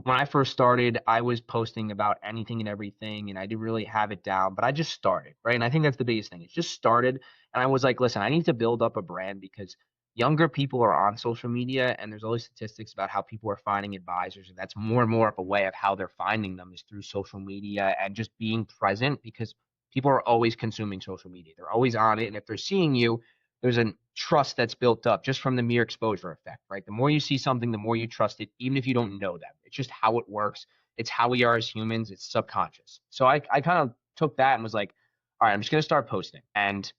when I first started, I was posting about anything and everything, and I didn't really have it down, but I just started, right? And I think that's the biggest thing. It's just started, and I was like, listen, I need to build up a brand because younger people are on social media, and there's always statistics about how people are finding advisors, and that's more and more of a way of how they're finding them is through social media and just being present because people are always consuming social media. They're always on it, and if they're seeing you, there's a trust that's built up just from the mere exposure effect, right? The more you see something, the more you trust it, even if you don't know them. It's just how it works. It's how we are as humans. It's subconscious. So I kind of took that and was like, all right, I'm just going to start posting and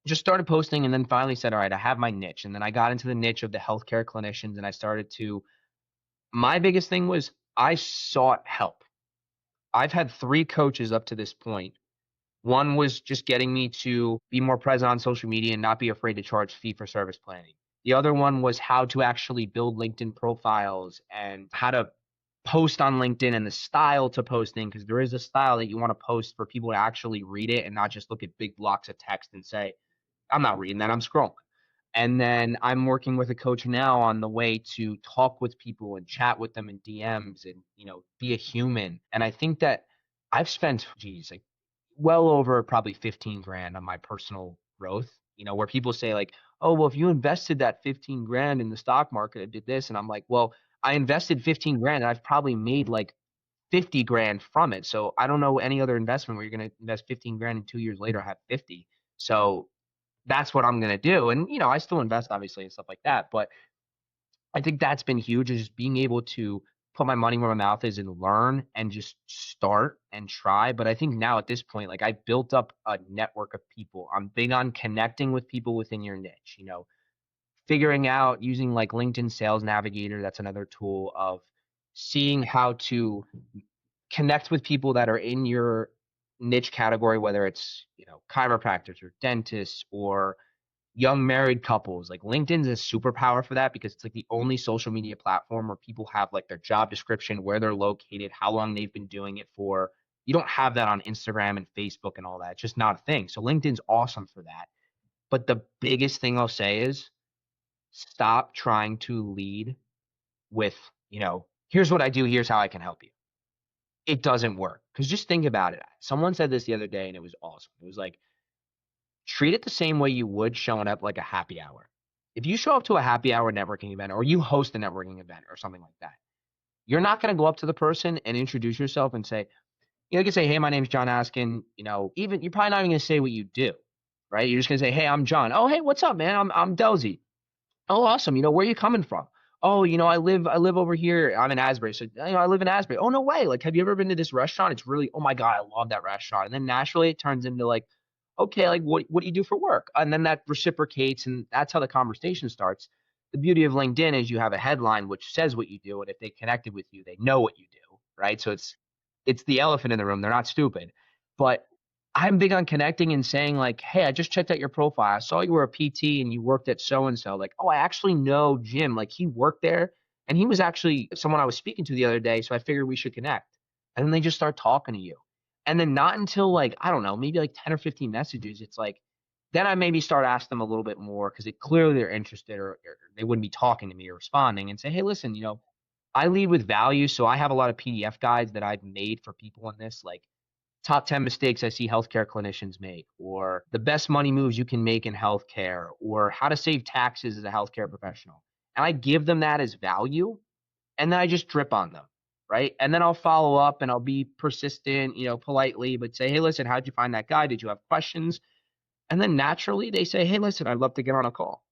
just started posting and then finally said, all right, I have my niche. And then I got into the niche of the healthcare clinicians and I started to, my biggest thing was I sought help. I've had 3 coaches up to this point. One was just getting me to be more present on social media and not be afraid to charge fee for service planning. The other one was how to actually build LinkedIn profiles and how to post on LinkedIn and the style to posting because there is a style that you want to post for people to actually read it and not just look at big blocks of text and say, I'm not reading that, I'm scrolling. And then I'm working with a coach now on the way to talk with people and chat with them in DMs and, be a human. And I think that I've spent, geez, like well over probably 15 grand on my personal growth, where people say like, oh, well, if you invested that 15 grand in the stock market and did this. And I'm like, well, I invested 15 grand and I've probably made like 50 grand from it. So I don't know any other investment where you're going to invest 15 grand and 2 years later have 50. So that's what I'm gonna do. And I still invest obviously and stuff like that. But I think that's been huge is just being able to put my money where my mouth is and learn and just start and try. But I think now at this point, like I built up a network of people. I'm big on connecting with people within your niche, figuring out using like LinkedIn Sales Navigator. That's another tool of seeing how to connect with people that are in your niche category, whether it's, chiropractors or dentists or young married couples. Like LinkedIn's a superpower for that because it's like the only social media platform where people have like their job description, where they're located, how long they've been doing it for. You don't have that on Instagram and Facebook and all that. It's just not a thing. So LinkedIn's awesome for that. But the biggest thing I'll say is stop trying to lead with, here's what I do, here's how I can help you. It doesn't work. Because just think about it. Someone said this the other day and it was awesome. It was like, treat it the same way you would showing up like a happy hour. If you show up to a happy hour networking event or you host a networking event or something like that, you're not going to go up to the person and introduce yourself and say, you can say, hey, my name's John Askin. Even you're probably not even going to say what you do, right? You're just going to say, hey, I'm John. Oh, hey, what's up, man? I'm Delzy. Oh, awesome. Where are you coming from? Oh, I live over here. I'm in Asbury. So, I live in Asbury. Oh, no way. Like, have you ever been to this restaurant? It's really, oh my God, I love that restaurant. And then naturally it turns into like, okay, like what do you do for work? And then that reciprocates and that's how the conversation starts. The beauty of LinkedIn is you have a headline which says what you do. And if they connected with you, they know what you do. Right. So it's the elephant in the room. They're not stupid. But I'm big on connecting and saying like, "Hey, I just checked out your profile. I saw you were a PT and you worked at so and so." Like, "Oh, I actually know Jim. Like, he worked there and he was actually someone I was speaking to the other day, so I figured we should connect." And then they just start talking to you. And then not until like, I don't know, maybe like 10 or 15 messages, it's like then I maybe start asking them a little bit more because it clearly they're interested or they wouldn't be talking to me or responding and say, "Hey, listen, I lead with value, so I have a lot of PDF guides that I've made for people in this, like top 10 mistakes I see healthcare clinicians make, or the best money moves you can make in healthcare, or how to save taxes as a healthcare professional." And I give them that as value, and then I just drip on them, right? And then I'll follow up and I'll be persistent, politely, but say, "Hey, listen, how'd you find that guy? Did you have questions?" And then naturally they say, "Hey, listen, I'd love to get on a call."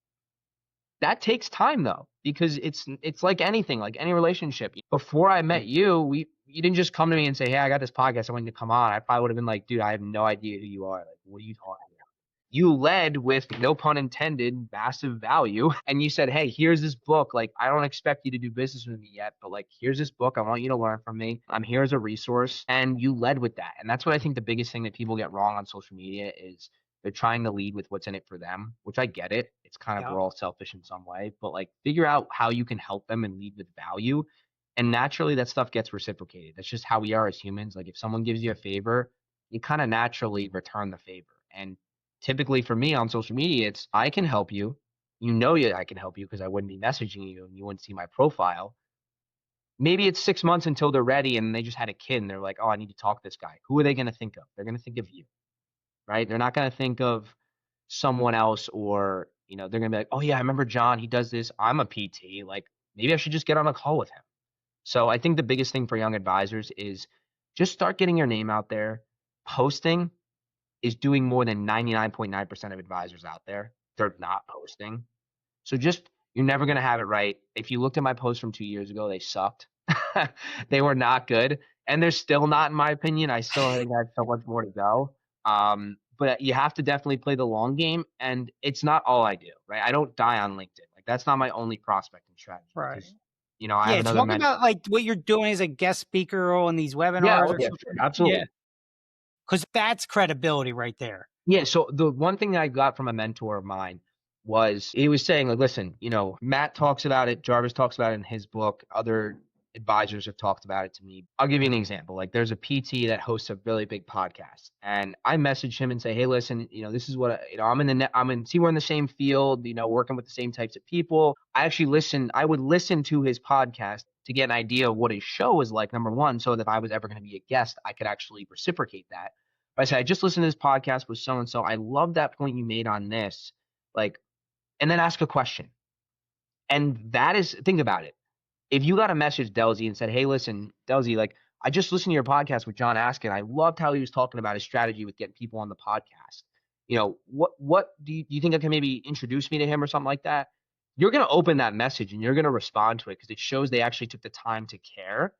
That takes time though, because it's like anything, like any relationship. Before I met you, you didn't just come to me and say, "Hey, I got this podcast, I want you to come on." I probably would have been like, "Dude, I have no idea who you are. Like, what are you talking about?" You led with, no pun intended, massive value, and you said, "Hey, here's this book. Like, I don't expect you to do business with me yet, but like, here's this book. I want you to learn from me. I'm here as a resource." And you led with that. And that's what I think the biggest thing that people get wrong on social media is they're trying to lead with what's in it for them, which I get it. It's kind of Yeah. we're all selfish in some way, but like figure out how you can help them and lead with value. And naturally that stuff gets reciprocated. That's just how we are as humans. Like if someone gives you a favor, you kind of naturally return the favor. And typically for me on social media, it's I can help you. I can help you because I wouldn't be messaging you and you wouldn't see my profile. Maybe it's 6 months until they're ready and they just had a kid and they're like, "Oh, I need to talk to this guy." Who are they going to think of? They're going to think of you, right? They're not going to think of someone else or, they're going to be like, "Oh yeah, I remember John. He does this. I'm a PT. Like maybe I should just get on a call with him." So I think the biggest thing for young advisors is just start getting your name out there. Posting is doing more than 99.9% of advisors out there. They're not posting. So just you're never gonna have it right. If you looked at my posts from 2 years ago, they sucked. They were not good, and they're still not in my opinion. I still think I have so much more to go. But you have to definitely play the long game, and it's not all I do, right? I don't die on LinkedIn. Like that's not my only prospecting strategy Right. because, I have Yeah. another Talk mentor. about like what you're doing as a guest speaker on these Yeah, webinars oh or yeah, something. sure, Yeah. absolutely. Because that's credibility right there. Yeah, so the one thing that I got from a mentor of mine was he was saying, like, listen, Matt talks about it, Jarvis talks about it in his book, other advisors have talked about it to me. I'll give you an example. Like, there's a PT that hosts a really big podcast, and I message him and say, "Hey, listen, this is what I'm in the net, see, we're in the same field, working with the same types of people." I would listen to his podcast to get an idea of what his show is like, number one, so that if I was ever going to be a guest, I could actually reciprocate that. I said, "I just listened to this podcast with so and so. I love that point you made on this." Like, and then ask a question. And that is, think about it. If you got a message, Delzy, and said, "Hey, listen, Delzy, like, I just listened to your podcast with John Askin. I loved how he was talking about his strategy with getting people on the podcast. What do you think I can maybe introduce me to him or something like that?" You're going to open that message and you're going to respond to it because it shows they actually took the time to care.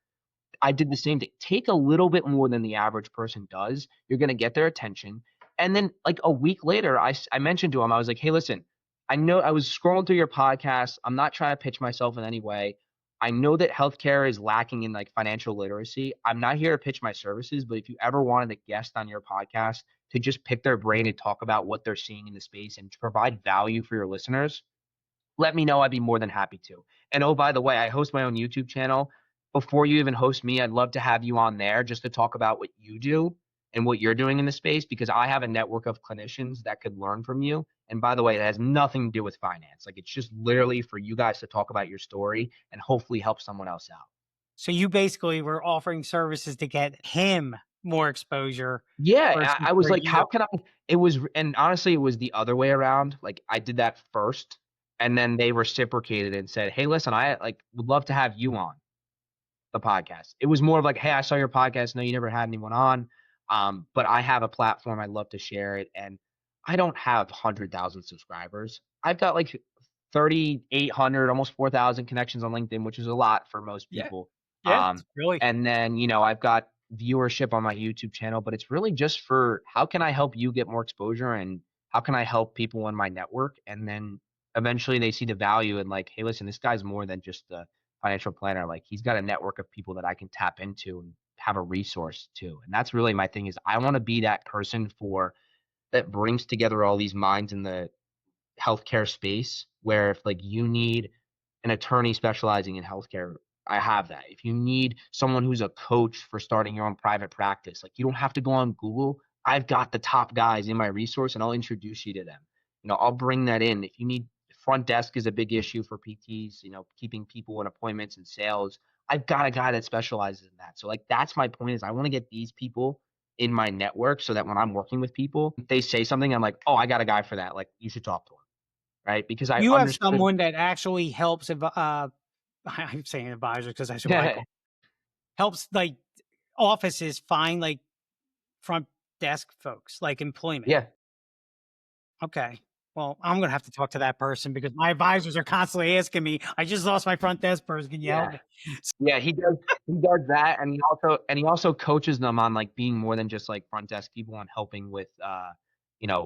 I did the same thing. Take a little bit more than the average person does. You're going to get their attention. And then like a week later, I mentioned to him, I was like, "Hey, listen, I know I was scrolling through your podcast. I'm not trying to pitch myself in any way. I know that healthcare is lacking in like financial literacy. I'm not here to pitch my services, but if you ever wanted a guest on your podcast to just pick their brain and talk about what they're seeing in the space and to provide value for your listeners, let me know. I'd be more than happy to. And oh, by the way, I host my own YouTube channel. Before you even host me, I'd love to have you on there just to talk about what you do. and what you're doing in the space because I have a network of clinicians that could learn from you. And by the way, it has nothing to do with finance. Like it's just literally for you guys to talk about your story and hopefully help someone else out. So you basically were offering services to get him more exposure Yeah, versus I was for like, how you. can I it was and honestly, it was the other way around. Like, I did that first, and then they reciprocated and said, "Hey, listen, I, like, would love to have you on the podcast." It was more of like, "Hey, I saw your podcast. No, you never had anyone on, but I have a platform. I'd love to share it." And I don't have 100,000 subscribers. I've got, like, 3,800, almost 4,000 connections on LinkedIn, which is a lot for most Yeah. people. Yeah. It's really And then, I've got viewership on my YouTube channel, but it's really just for how can I help you get more exposure and how can I help people in my network? And then eventually they see the value and like, hey, listen, this guy's more than just a financial planner. Like he's got a network of people that I can tap into and have a resource to. And that's really my thing is I want to be that person for that brings together all these minds in the healthcare space where if like you need an attorney specializing in healthcare, I have that. If you need someone who's a coach for starting your own private practice, like you don't have to go on Google. I've got the top guys in my resource and I'll introduce you to them. I'll bring that in. If you need front desk is a big issue for PTs, keeping people in appointments and sales. I've got a guy that specializes in that. So like that's my point is I want to get these people in my network so that when I'm working with people, they say something, I'm like, oh, I got a guy for that. Like you should talk to him. Right? Because I you have understood. someone that actually helps I'm saying advisor because that's what I Yeah. call helps like offices find like front desk folks, like employment. Yeah. Okay. Well, I'm gonna have to talk to that person because my advisors are constantly asking me, I just lost my front desk person. Can you help Yeah. me? Yeah, he does that, and he also coaches them on, like, being more than just, like, front desk people and helping with,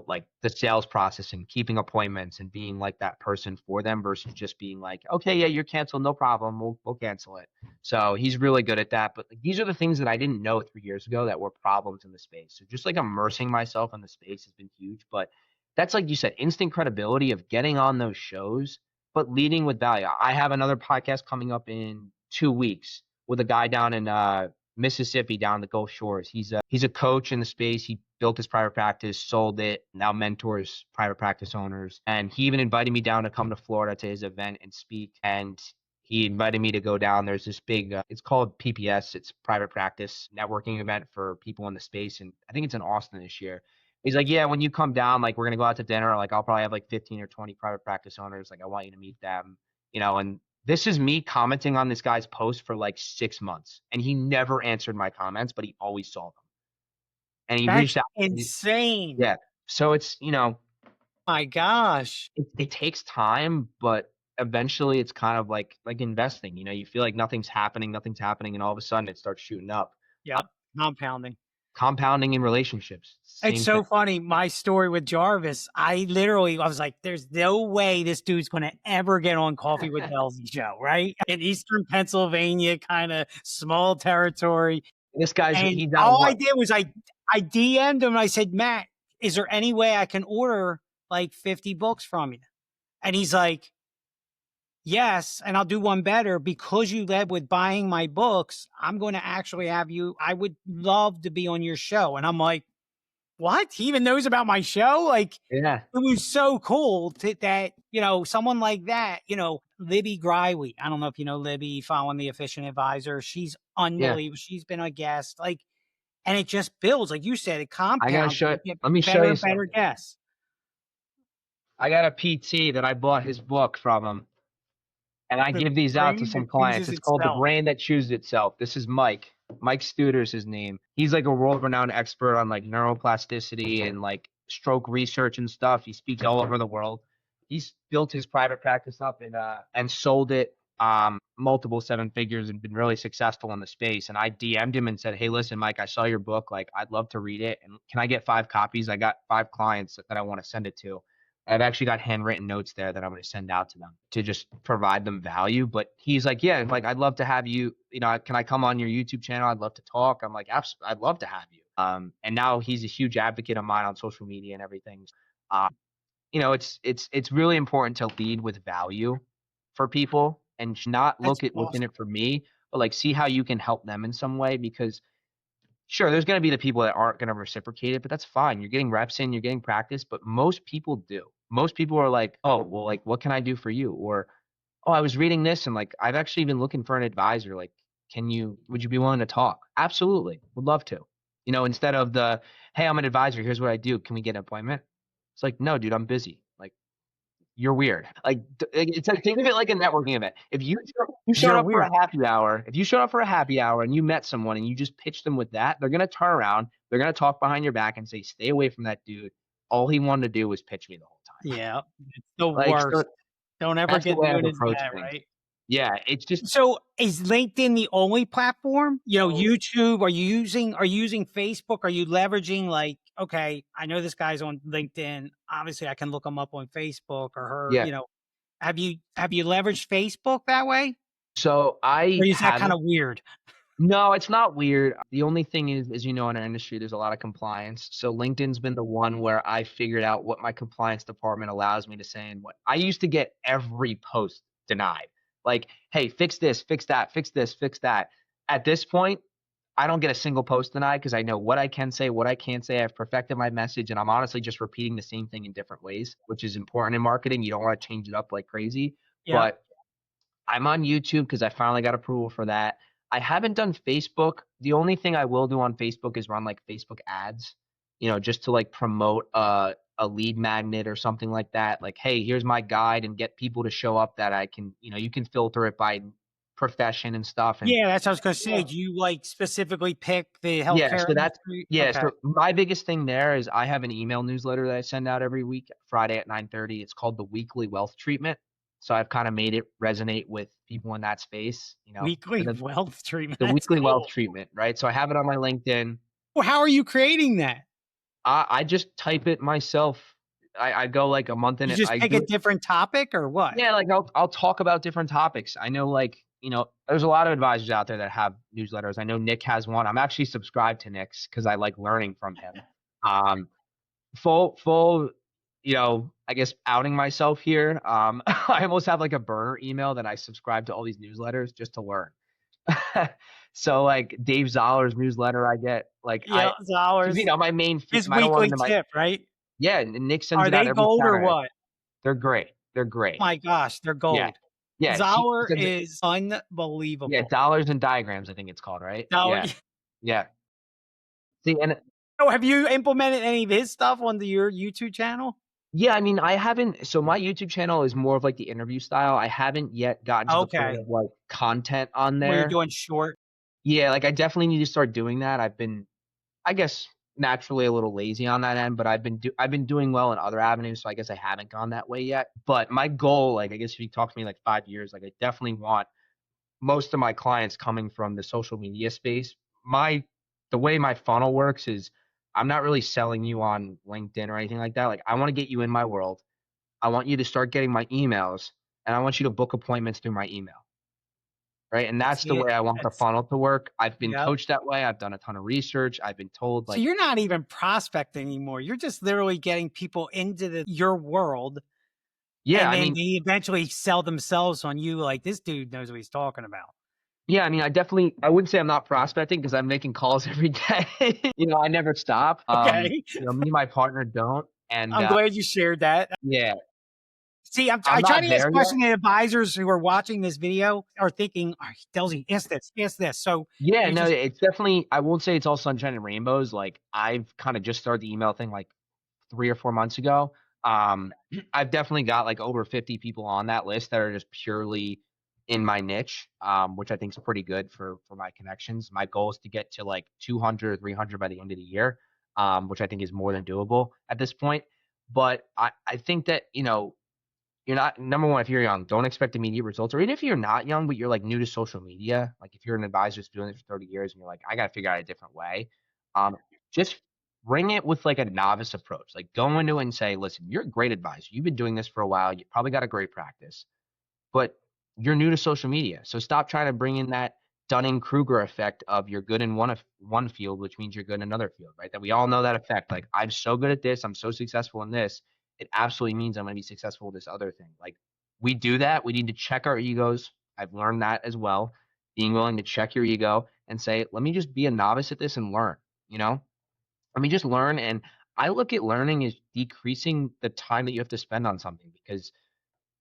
like, the sales process and keeping appointments and being, like, that person for them versus just being like, "Okay, yeah, you're canceled, no problem, we'll cancel it." So, he's really good at that, but, like, these are the things that I didn't know 3 years ago that were problems in the space. So, just, like, immersing myself in the space has been huge, but that's like you said, instant credibility of getting on those shows but leading with value. I have another podcast coming up in 2 weeks with a guy down in, Mississippi, down the Gulf Shores. He's a coach in the space. He built his private practice, sold it, now mentors private practice owners, and he even invited me down to come to Florida to his event and speak, and he invited me to go down. There's this big, it's called PPS. It's private practice networking event for people in the space, and I think it's in Austin this year. He's like, "Yeah, when you come down, like, we're gonna go out to dinner. Like, I'll probably have, like, 15 or 20 private practice owners. Like, I want you to meet them." And this is me commenting on this guy's post for, like, 6 months, and he never answered my comments, but he always saw them. And he That's reached out to me. insane. Yeah. So My gosh. it takes time, but eventually it's kind of like investing. You feel like nothing's happening, and all of a sudden it starts shooting up. Uh, Yep. Compounding. Compounding in relationships, It's same thing. so funny. My story with Jarvis, I was like, there's no way this dude's going to ever get on Coffee with Belsey show, right? In Eastern Pennsylvania, kind of small territory. And He's out of all I what? did was I DM'd him and I said, Matt, is there any way I can order like 50 books from you? And he's like, yes, and I'll do one better because you led with buying my books. I'm going to actually have you. I would love to be on your show. And I'm like, what? He even knows about my show? Like, Yeah. it was so cool that, someone like that, Libby Greiwe. I don't know if you know Libby following the Efficient Advisor. She's Yeah. unbelievable. She's been a guest. Like, and it just builds. Like you said, it I gotta compounds. show You get let me show better you and better something. guests. I got a PT that I bought his book from him, and I The give these out to brain that some clients. chooses It's called The itself. Brain That Chooses Itself. This is Mike. Mike Studer's his name. He's like a world-renowned expert on like neuroplasticity and like stroke research and stuff. He speaks all over the world. He's built his private practice up and sold it multiple seven figures and been really successful in the space. And I DM'd him and said, "Hey, listen, Mike, I saw your book. Like, I'd love to read it. And can I get 5 copies? I got 5 clients that I want to send it to." I've actually got handwritten notes there that I'm going to send out to them to just provide them value. But he's like, "Yeah, like I'd love to have you. Can I come on your YouTube channel? I'd love to talk." I'm like, "Absolutely, I'd love to have you." And now he's a huge advocate of mine on social media and everything. Uh, it's really important to lead with value for people and not That's look at what's in awesome. it for me, but like see how you can help them in some way because Sure, there's gonna be the people that aren't gonna reciprocate it, but that's fine. You're getting reps in, you're getting practice, but most people do. Most people are like, "Oh, well, like, what can I do for you?" Or, "Oh, I was reading this and, like, I've actually been looking for an advisor, like, would you be willing to talk?" Absolutely, would love to. Instead of the, "Hey, I'm an advisor, here's what I do, can we get an appointment?" It's like, "No, dude, I'm busy." Like, you're weird. It's like think of it like a networking event. If you showed You're up for weird. a happy hour, if you showed up for a happy hour and you met someone and you just pitched them with that, they're gonna turn around, they're gonna talk behind your back and say, "Stay away from that dude. All he wanted to do was pitch me the whole time." Yeah, it's the So worst. Don't ever that's the get way I've known as approached that, things. right? Yeah, it's just So, is LinkedIn the only platform? so YouTube, are you using Facebook? Are you leveraging like, okay, I know this guy's on LinkedIn. Obviously, I can look him up on Facebook or her, yeah. have you leveraged Facebook that way? So Or I is that kinda haven't. weird? No, it's not weird. The only thing is, as you know, in our industry, there's a lot of compliance. So LinkedIn's been the one where I figured out what my compliance department allows me to say and what I used to get every post denied. Like, hey, fix this, fix that, fix this, fix that. At this point, I don't get a single post denied because I know what I can say, what I can't say. I've perfected my message, and I'm honestly just repeating the same thing in different ways, which is important in marketing. You don't want to change it up like crazy. Yep. But I'm on YouTube because I finally got approval for that. I haven't done Facebook. The only thing I will do on Facebook is run like Facebook ads, just to like promote a lead magnet or something like that. Like, hey, here's my guide and get people to show up that I can, you can filter it by profession and stuff. And Yeah, that's what I was gonna say. Do you, like, specifically pick the yeah, healthcare industry? yeah, Okay. so my biggest thing there is I have an email newsletter that I send out every week, Friday at 9:30. It's called the Weekly Wealth Treatment. So I've kinda made it resonate with people in that space, Weekly the wealth treatment, the that's weekly wealth cool. treatment, right? So I have it on my LinkedIn. Well, how are you creating that? I just type it myself. I go like a month in You it. just I pick a do it. different topic or what? Yeah, like I'll talk about different topics. I know like, there's a lot of advisors out there that have newsletters. I know Nick has one. I'm actually subscribed to Nick's because I like learning from him. Um, full, I guess outing myself here. I almost have like a burner email that I subscribe to all these newsletters just to learn. So like Dave Zoller's newsletter, I get like Yeah, it's because ours. my main His I don't want weekly into my tip, right? yeah, and Nick sends Are it out they every gold or Saturday. what? They're great. They're great. My gosh, they're Yeah, gold. yeah. He Zoller sends it. is Yeah, unbelievable. dollars and diagrams. I think it's called right. Zoller Yeah, yeah. See, and So have you implemented any of his stuff onto your YouTube channel? yeah, I mean, I haven't. So my YouTube channel is more of like the interview style. I haven't yet gotten to the point Okay. of like content on Where you're there. doing short. Yeah, like I definitely need to start doing that. I've been, I guess, naturally a little lazy on that end, but I've been doing well in other avenues, so I guess I haven't gone that way yet. But my goal, like I guess if you talk to me like 5 years, like I definitely want most of my clients coming from the social media space. My the way my funnel works is I'm not really selling you on LinkedIn or anything like that. Like I want to get you in my world. I want you to start getting my emails and I want you to book appointments through my email. Right. And That's that's the it. way I want the That's funnel to work. I've been Yep. coached that way. I've done a ton of research. I've been told So like, you're not even prospecting anymore. You're just literally getting people into your world, yeah, and I then mean, they eventually sell themselves on you like, "This dude knows what he's talking about." yeah, I mean, I wouldn't say I'm not prospecting because I'm making calls every day. I never Okay. stop. Me and my partner don't. And I'm glad you shared that. yeah, See, I'm I try not to ask there yet. questions, and advisors who are watching this video are thinking, "All right, Delsey, ask this, ask this." So Yeah, you no, just it's definitely I won't say it's all sunshine and rainbows, like, I've kinda just started the email thing, like, 3 or 4 months ago. I've definitely got, like, over 50 people on that list that are just purely in my niche, which I think is pretty good for my connections. My goal is to get to, like, 200 or 300 by the end of the year, which I think is more than doable at this point. But I think that, you're not number one, if you're young, don't expect immediate results. Or even if you're not young, but you're like new to social media, like if you're an advisor that's doing this for 30 years and you're like, I gotta figure out a different way, um, just bring it with like a novice approach. Like go into it and say, listen, you're a great advisor. You've been doing this for a while, you probably got a great practice but you're new to social media. So stop trying to bring in that Dunning-Kruger effect of you're good in one field, which means you're good in another field, right? That we all know that effect. Like I'm so good at this, I'm so successful in this. It absolutely means I'm going to be successful with this other thing. Like we do that. We need to check our egos. I've learned that as well. Being willing to check your ego and say, let me just be a novice at this and learn, you know? Let me just learn. And I look at learning as decreasing the time that you have to spend on something because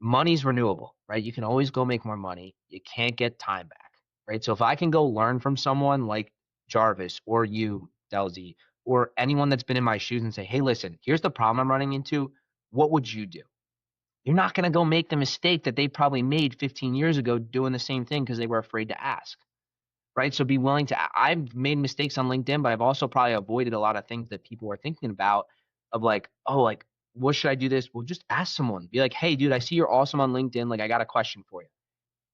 money's renewable, right? You can always go make more money. You can't get time back, right? So if I can go learn from someone like Jarvis or you, Delzy, or anyone that's been in my shoes and say, hey, listen, here's the problem I'm running into. What would you do? You're not going to go make the mistake that they probably made 15 years ago doing the same thing because they were afraid to ask, right? So be willing to. I've made mistakes on LinkedIn, but I've also probably avoided a lot of things that people are thinking about of like, oh, like, what should I do this? Well, just ask someone. Be like, hey, dude, I see you're awesome on LinkedIn. Like, I got a question for you.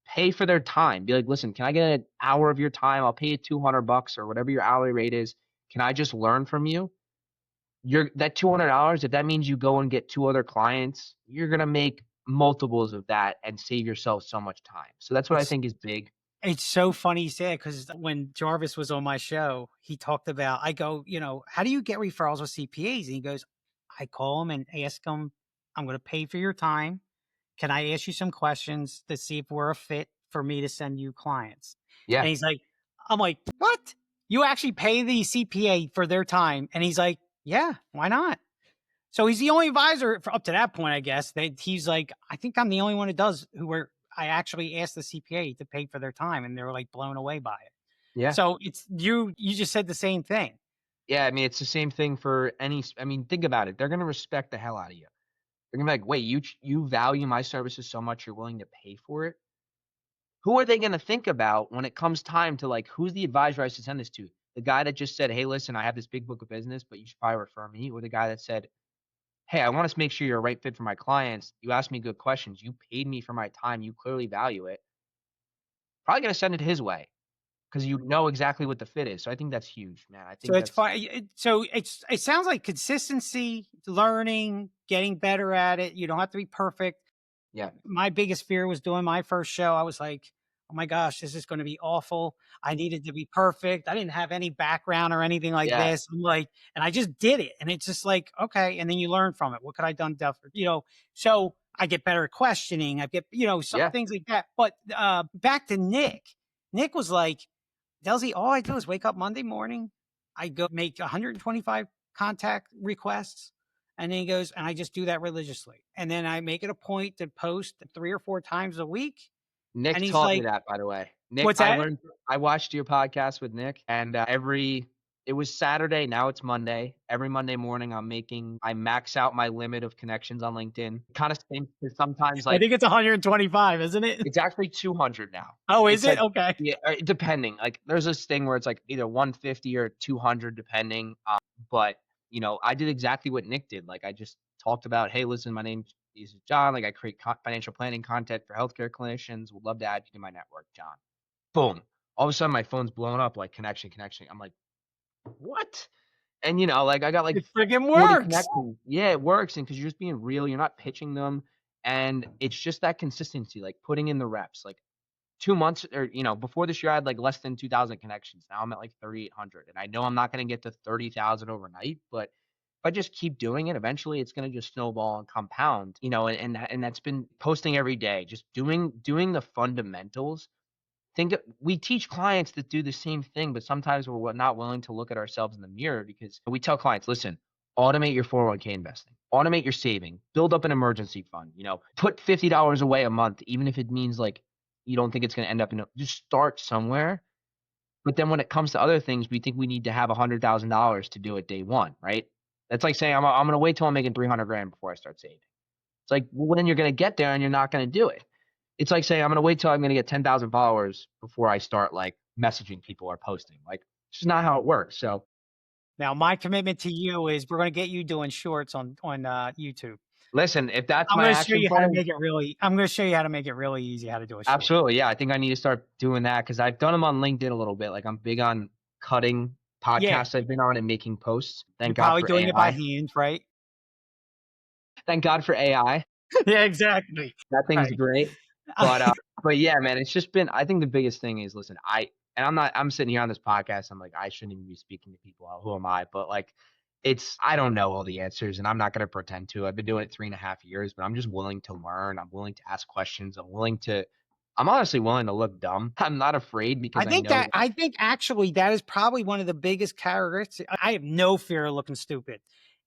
Pay for their time. Be like, listen, can I get an hour of your time? I'll pay you $200 or whatever your hourly rate is. Can I just learn from you? You're that $200, if that means you go and get 2 other clients, you're gonna make multiples of that and save yourself so much time. So that's what I It's think is big. It's so funny you say it because when Jarvis was on my show, he talked about I go, "How do you get referrals with CPAs?" And he goes, "I call them and ask them, 'I'm gonna pay for your time. Can I ask you some questions to see if we're a fit for me to send you clients?'" Yeah, And he's like, I'm like, "What? You actually pay the CPA for their time?" And he's like, "Yeah, why not?" So he's the only advisor for up to that point, I guess. That he's like, I think I'm the only one who does who were I actually asked the CPA to pay for their time, and they were like blown away by it. yeah. So it's you just said the same thing. Yeah, I mean, it's the same thing for I mean, think about it. They're gonna respect the hell out of you. They're gonna be like, "Wait, you value my services so much you're willing to pay for it?" Who are they gonna think about when it comes time to, like, who's the advisor I should send this to? The guy that just said, "Hey, listen, I have this big book of business, but you should probably refer me," or the guy that said, hey, I want to make sure you're a right fit for my clients. You asked me good questions. You paid me for my time. You clearly value it. Probably going to send it his way because you know exactly what the fit is. So I think that's huge, man. I So think it's that's, fine. So it sounds like consistency, learning, getting better at it. You don't have to be perfect. yeah, My biggest fear was doing my first show. I was like, "Oh my gosh, this is gonna be awful." I needed to be perfect. I didn't have any background or anything like yeah, this. I'm like and I just did it, and it's just like, "Okay," and then you learn from it. What could I done different? So I get better at questioning. I get, some yeah. things like that. But, back to Nick. Nick was like, Delzy, all I do is wake up Monday morning. I go make 125 contact requests. And then he goes, and I just do that religiously. And then I make it a point to post 3 or 4 times a week. Nick And he's taught me like, that, by the way. Nick, what's that? I watched your podcast with Nick, and it was Saturday. Now it's Monday. Every Monday morning, I max out my limit of connections on LinkedIn. Kind of stinks because sometimes, I like, think it's 125, isn't it? it's actually 200 now. Oh, is It's it? like Okay. yeah, depending. Like, there's this thing where it's, like, either 150 or 200 depending, but, I did exactly what Nick did. Like, I just talked about, "Hey, listen, my name is John. Like, I create financial planning content for healthcare clinicians. Would love to add you to my network, John." Boom. All of a sudden, my phone's blowing up, like, connection, connection. I'm like, "What?" And, like, I got, like, It friggin' 40 works. connections. Yeah, it works, and because 'cause you're just being real, you're not pitching them, and it's just that consistency, like, putting in the reps. Like, 2 months or, before this year, I had, like, less than 2,000 connections. Now I'm at, like, 3,800, and I know I'm not gonna get to 30,000 overnight, but if I just keep doing it, eventually it's gonna just snowball and compound, and that's been posting every day, just doing the fundamentals. We teach clients to do the same thing, but sometimes we're not willing to look at ourselves in the mirror because we tell clients, listen, automate your 401k investing, automate your saving, build up an emergency fund, put $50 away a month, even if it means like you don't think it's going to end up just start somewhere. But then when it comes to other things, we think we need to have $100,000 to do it day one, right? That's like saying I'm going to wait till I'm making 300 grand before I start saving. It's like, well, then you're going to get there and you're not going to do it. It's like saying, I'm gonna wait till I'm gonna get 10,000 followers before I start, like, messaging people or posting. Like, it's just not how it works. So, Now, my commitment to you is we're gonna get you doing shorts on YouTube. listen, if that's my action plan, I'm gonna show you how to make it really easy how to do a short. absolutely, yeah, I think I need to start doing that because 'cause I've done them on LinkedIn a little bit. Like, I'm big on cutting Yeah, podcasts I've been on and making posts. you're Thank God probably for doing it by AI. hand, right? Thank God for AI. Yeah, exactly. That thing's Right. great. But, uh but yeah, man, it's just been I think the biggest thing is, listen, I'm sitting here on this podcast, I'm like, I shouldn't even be speaking to people, who am I? But, like, I don't know all the answers, and I'm not gonna pretend to. I've been doing it 3.5 years, but I'm just willing to learn, I'm willing to ask questions, I'm willing to I'm honestly willing to look dumb. I'm not afraid because I know that. I think actually that is probably one of the biggest characteristics. I have no fear of looking stupid.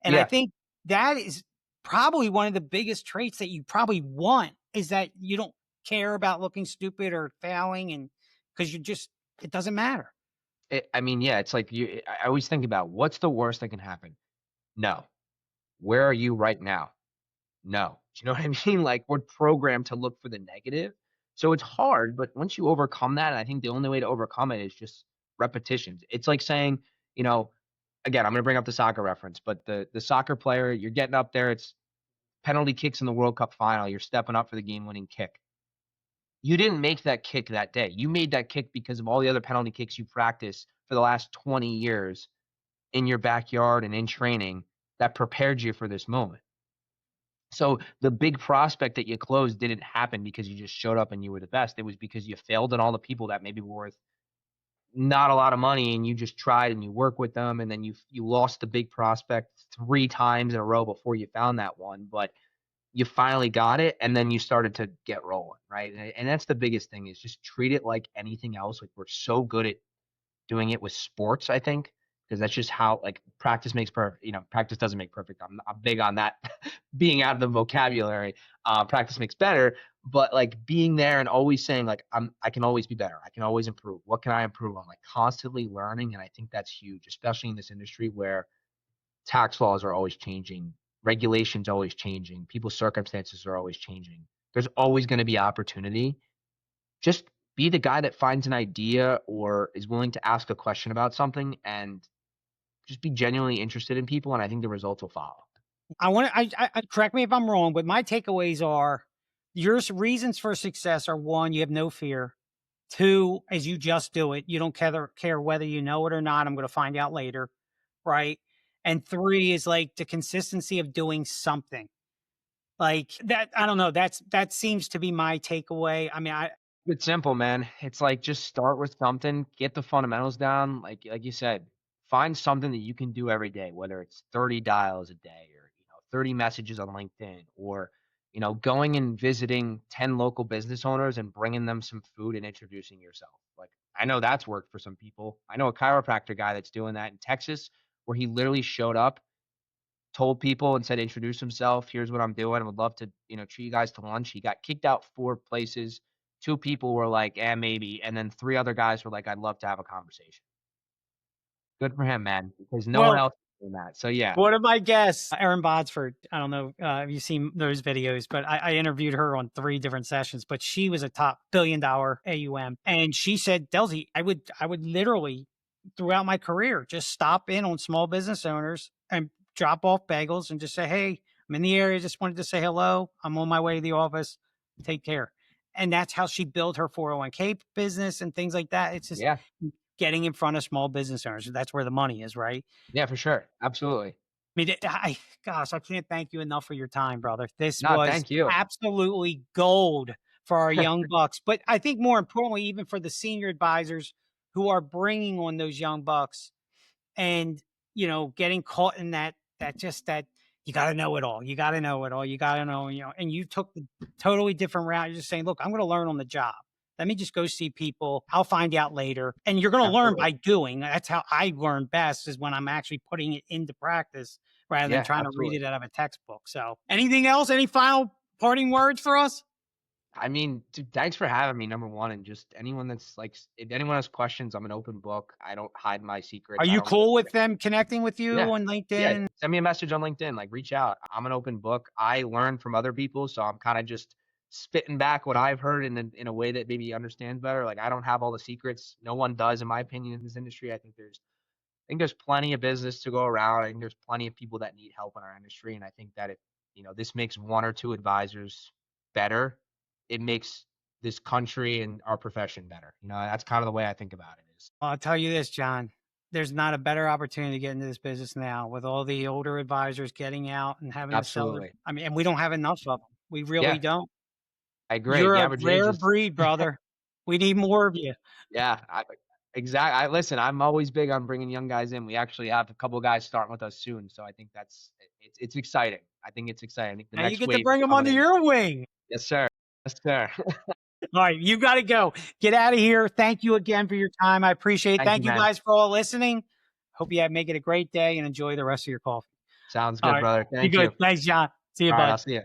And I Yeah, think that is probably one of the biggest traits that you probably want is that you don't care about looking stupid or failing and because you just it doesn't matter. I mean, yeah, it's like I always think about what's the worst that can happen? No. Where are you right now? No. Do you know what I mean? Like, we're programmed to look for the negative. So it's hard, but once you overcome that, and I think the only way to overcome it is just repetitions. It's like saying, you know, again, I'm gonna bring up the soccer reference, but the soccer player, you're getting up there, it's penalty kicks in the World Cup final, you're stepping up for the game-winning kick. You didn't make that kick that day. You made that kick because of all the other penalty kicks you practiced for the last 20 years in your backyard and in training that prepared you for this moment. So the big prospect that you closed didn't happen because you just showed up and you were the best. It was because you failed at all the people that maybe were worth not a lot of money and you just tried and you work with them and then you lost the big prospect 3 times in a row before you found that one, but you finally got it and then you started to get rolling, right? And that's the biggest thing is just treat it like anything else. Like we're so good at doing it with sports, I think, because that's just how like practice makes perfect. Practice doesn't make perfect. I'm big on that being out of the vocabulary. Practice makes better, but like being there and always saying like I can always be better. I can always improve. What can I improve on? Like constantly learning, and I think that's huge, especially in this industry where tax laws are always changing, regulations always changing, people's circumstances are always changing. There's always going to be opportunity. Just be the guy that finds an idea or is willing to ask a question about something and just be genuinely interested in people, and I think the results will follow. I want to correct me if I'm wrong, but my takeaways are your reasons for success are one, you have no fear. Two, as you just do it. You don't care whether you know it or not. I'm going to find out later. Right. And three is like the consistency of doing something like that. I don't know. That seems to be my takeaway. I mean, It's simple, man. It's like just start with something, get the fundamentals down. Like you said, find something that you can do every day, whether it's 30 dials a day or 30 messages on LinkedIn or going and visiting 10 local business owners and bringing them some food and introducing yourself. Like I know that's worked for some people. I know a chiropractor guy that's doing that in Texas where he literally showed up, told people and said, "Introduce himself. Here's what I'm doing. I would love to, treat you guys to lunch." He got kicked out 4 places. 2 people were like, "Eh, maybe," and then 3 other guys were like, "I'd love to have a conversation." Good for him, man, because no one well, else is doing that. So, yeah. one of my guests, Erin Bodsford, I don't know if you've seen those videos, but I interviewed her on 3 different sessions. But she was a top $1 billion AUM, and she said, "Delzy, I would literally throughout my career just stop in on small business owners and drop off bagels and just say, hey, I'm in the area, just wanted to say hello. I'm on my way to the office. Take care." And that's how she built her 401k business and things like that. It's just Yeah. getting in front of small business owners. That's where the money is, right? Yeah, for sure. Absolutely. I mean, gosh, I can't thank you enough for your time, brother. This No, was thank you. absolutely gold for our young bucks. But I think more importantly, even for the senior advisors who are bringing on those young bucks and, getting caught in that you got to know it all. You got to know it all. You got to know, and you took the totally different route. You're just saying, look, I'm going to learn on the job. Let me just go see people. I'll find out later. And you're going to learn Absolutely. by doing. That's how I learn best is when I'm actually putting it into practice rather than Yeah, trying to read absolutely. it out of a textbook. So anything else? Any final parting words for us? I mean, dude, thanks for having me, number 1, and just anyone that's like if anyone has questions, I'm an open book. I don't hide my Are secrets. I you don't really cool with them connecting with you Yeah. on Yeah, LinkedIn? send me a message on LinkedIn, like, reach out. I'm an open book. I learn from other people, so I'm kinda just spitting back what I've heard in a way that maybe understands better. Like, I don't have all the secrets. No one does, in my opinion, in this industry. I think there's plenty of business to go around. I think there's plenty of people that need help in our industry, and I think that if, this makes 1 or 2 advisors better, it makes this country and our profession better. That's kinda the way I think about it is I'll tell you this, John. There's not a better opportunity to get into this business now with all the older advisors getting out and having to sell their Absolutely. I mean, and we don't have enough of them. We really Yeah, don't. I agree. You're The a average age rare is breed, brother. We need more of you. Yeah, I listen, I'm always big on bringing young guys in. We actually have a couple guys starting with us soon, so I think it's exciting. I think it's exciting. I think the Now you next get to wave is bring them coming under in. your wing. Yes, sir. Yes, sir. All right, you got to go. Get out of here. Thank you again for your time. I appreciate it. Thank you, Thank you man. guys for all listening. Hope you make it a great day and enjoy the rest of your coffee. Sounds All good, right, brother. be Thank you. good. Thanks, John. See you, All right, I'll bud. see you.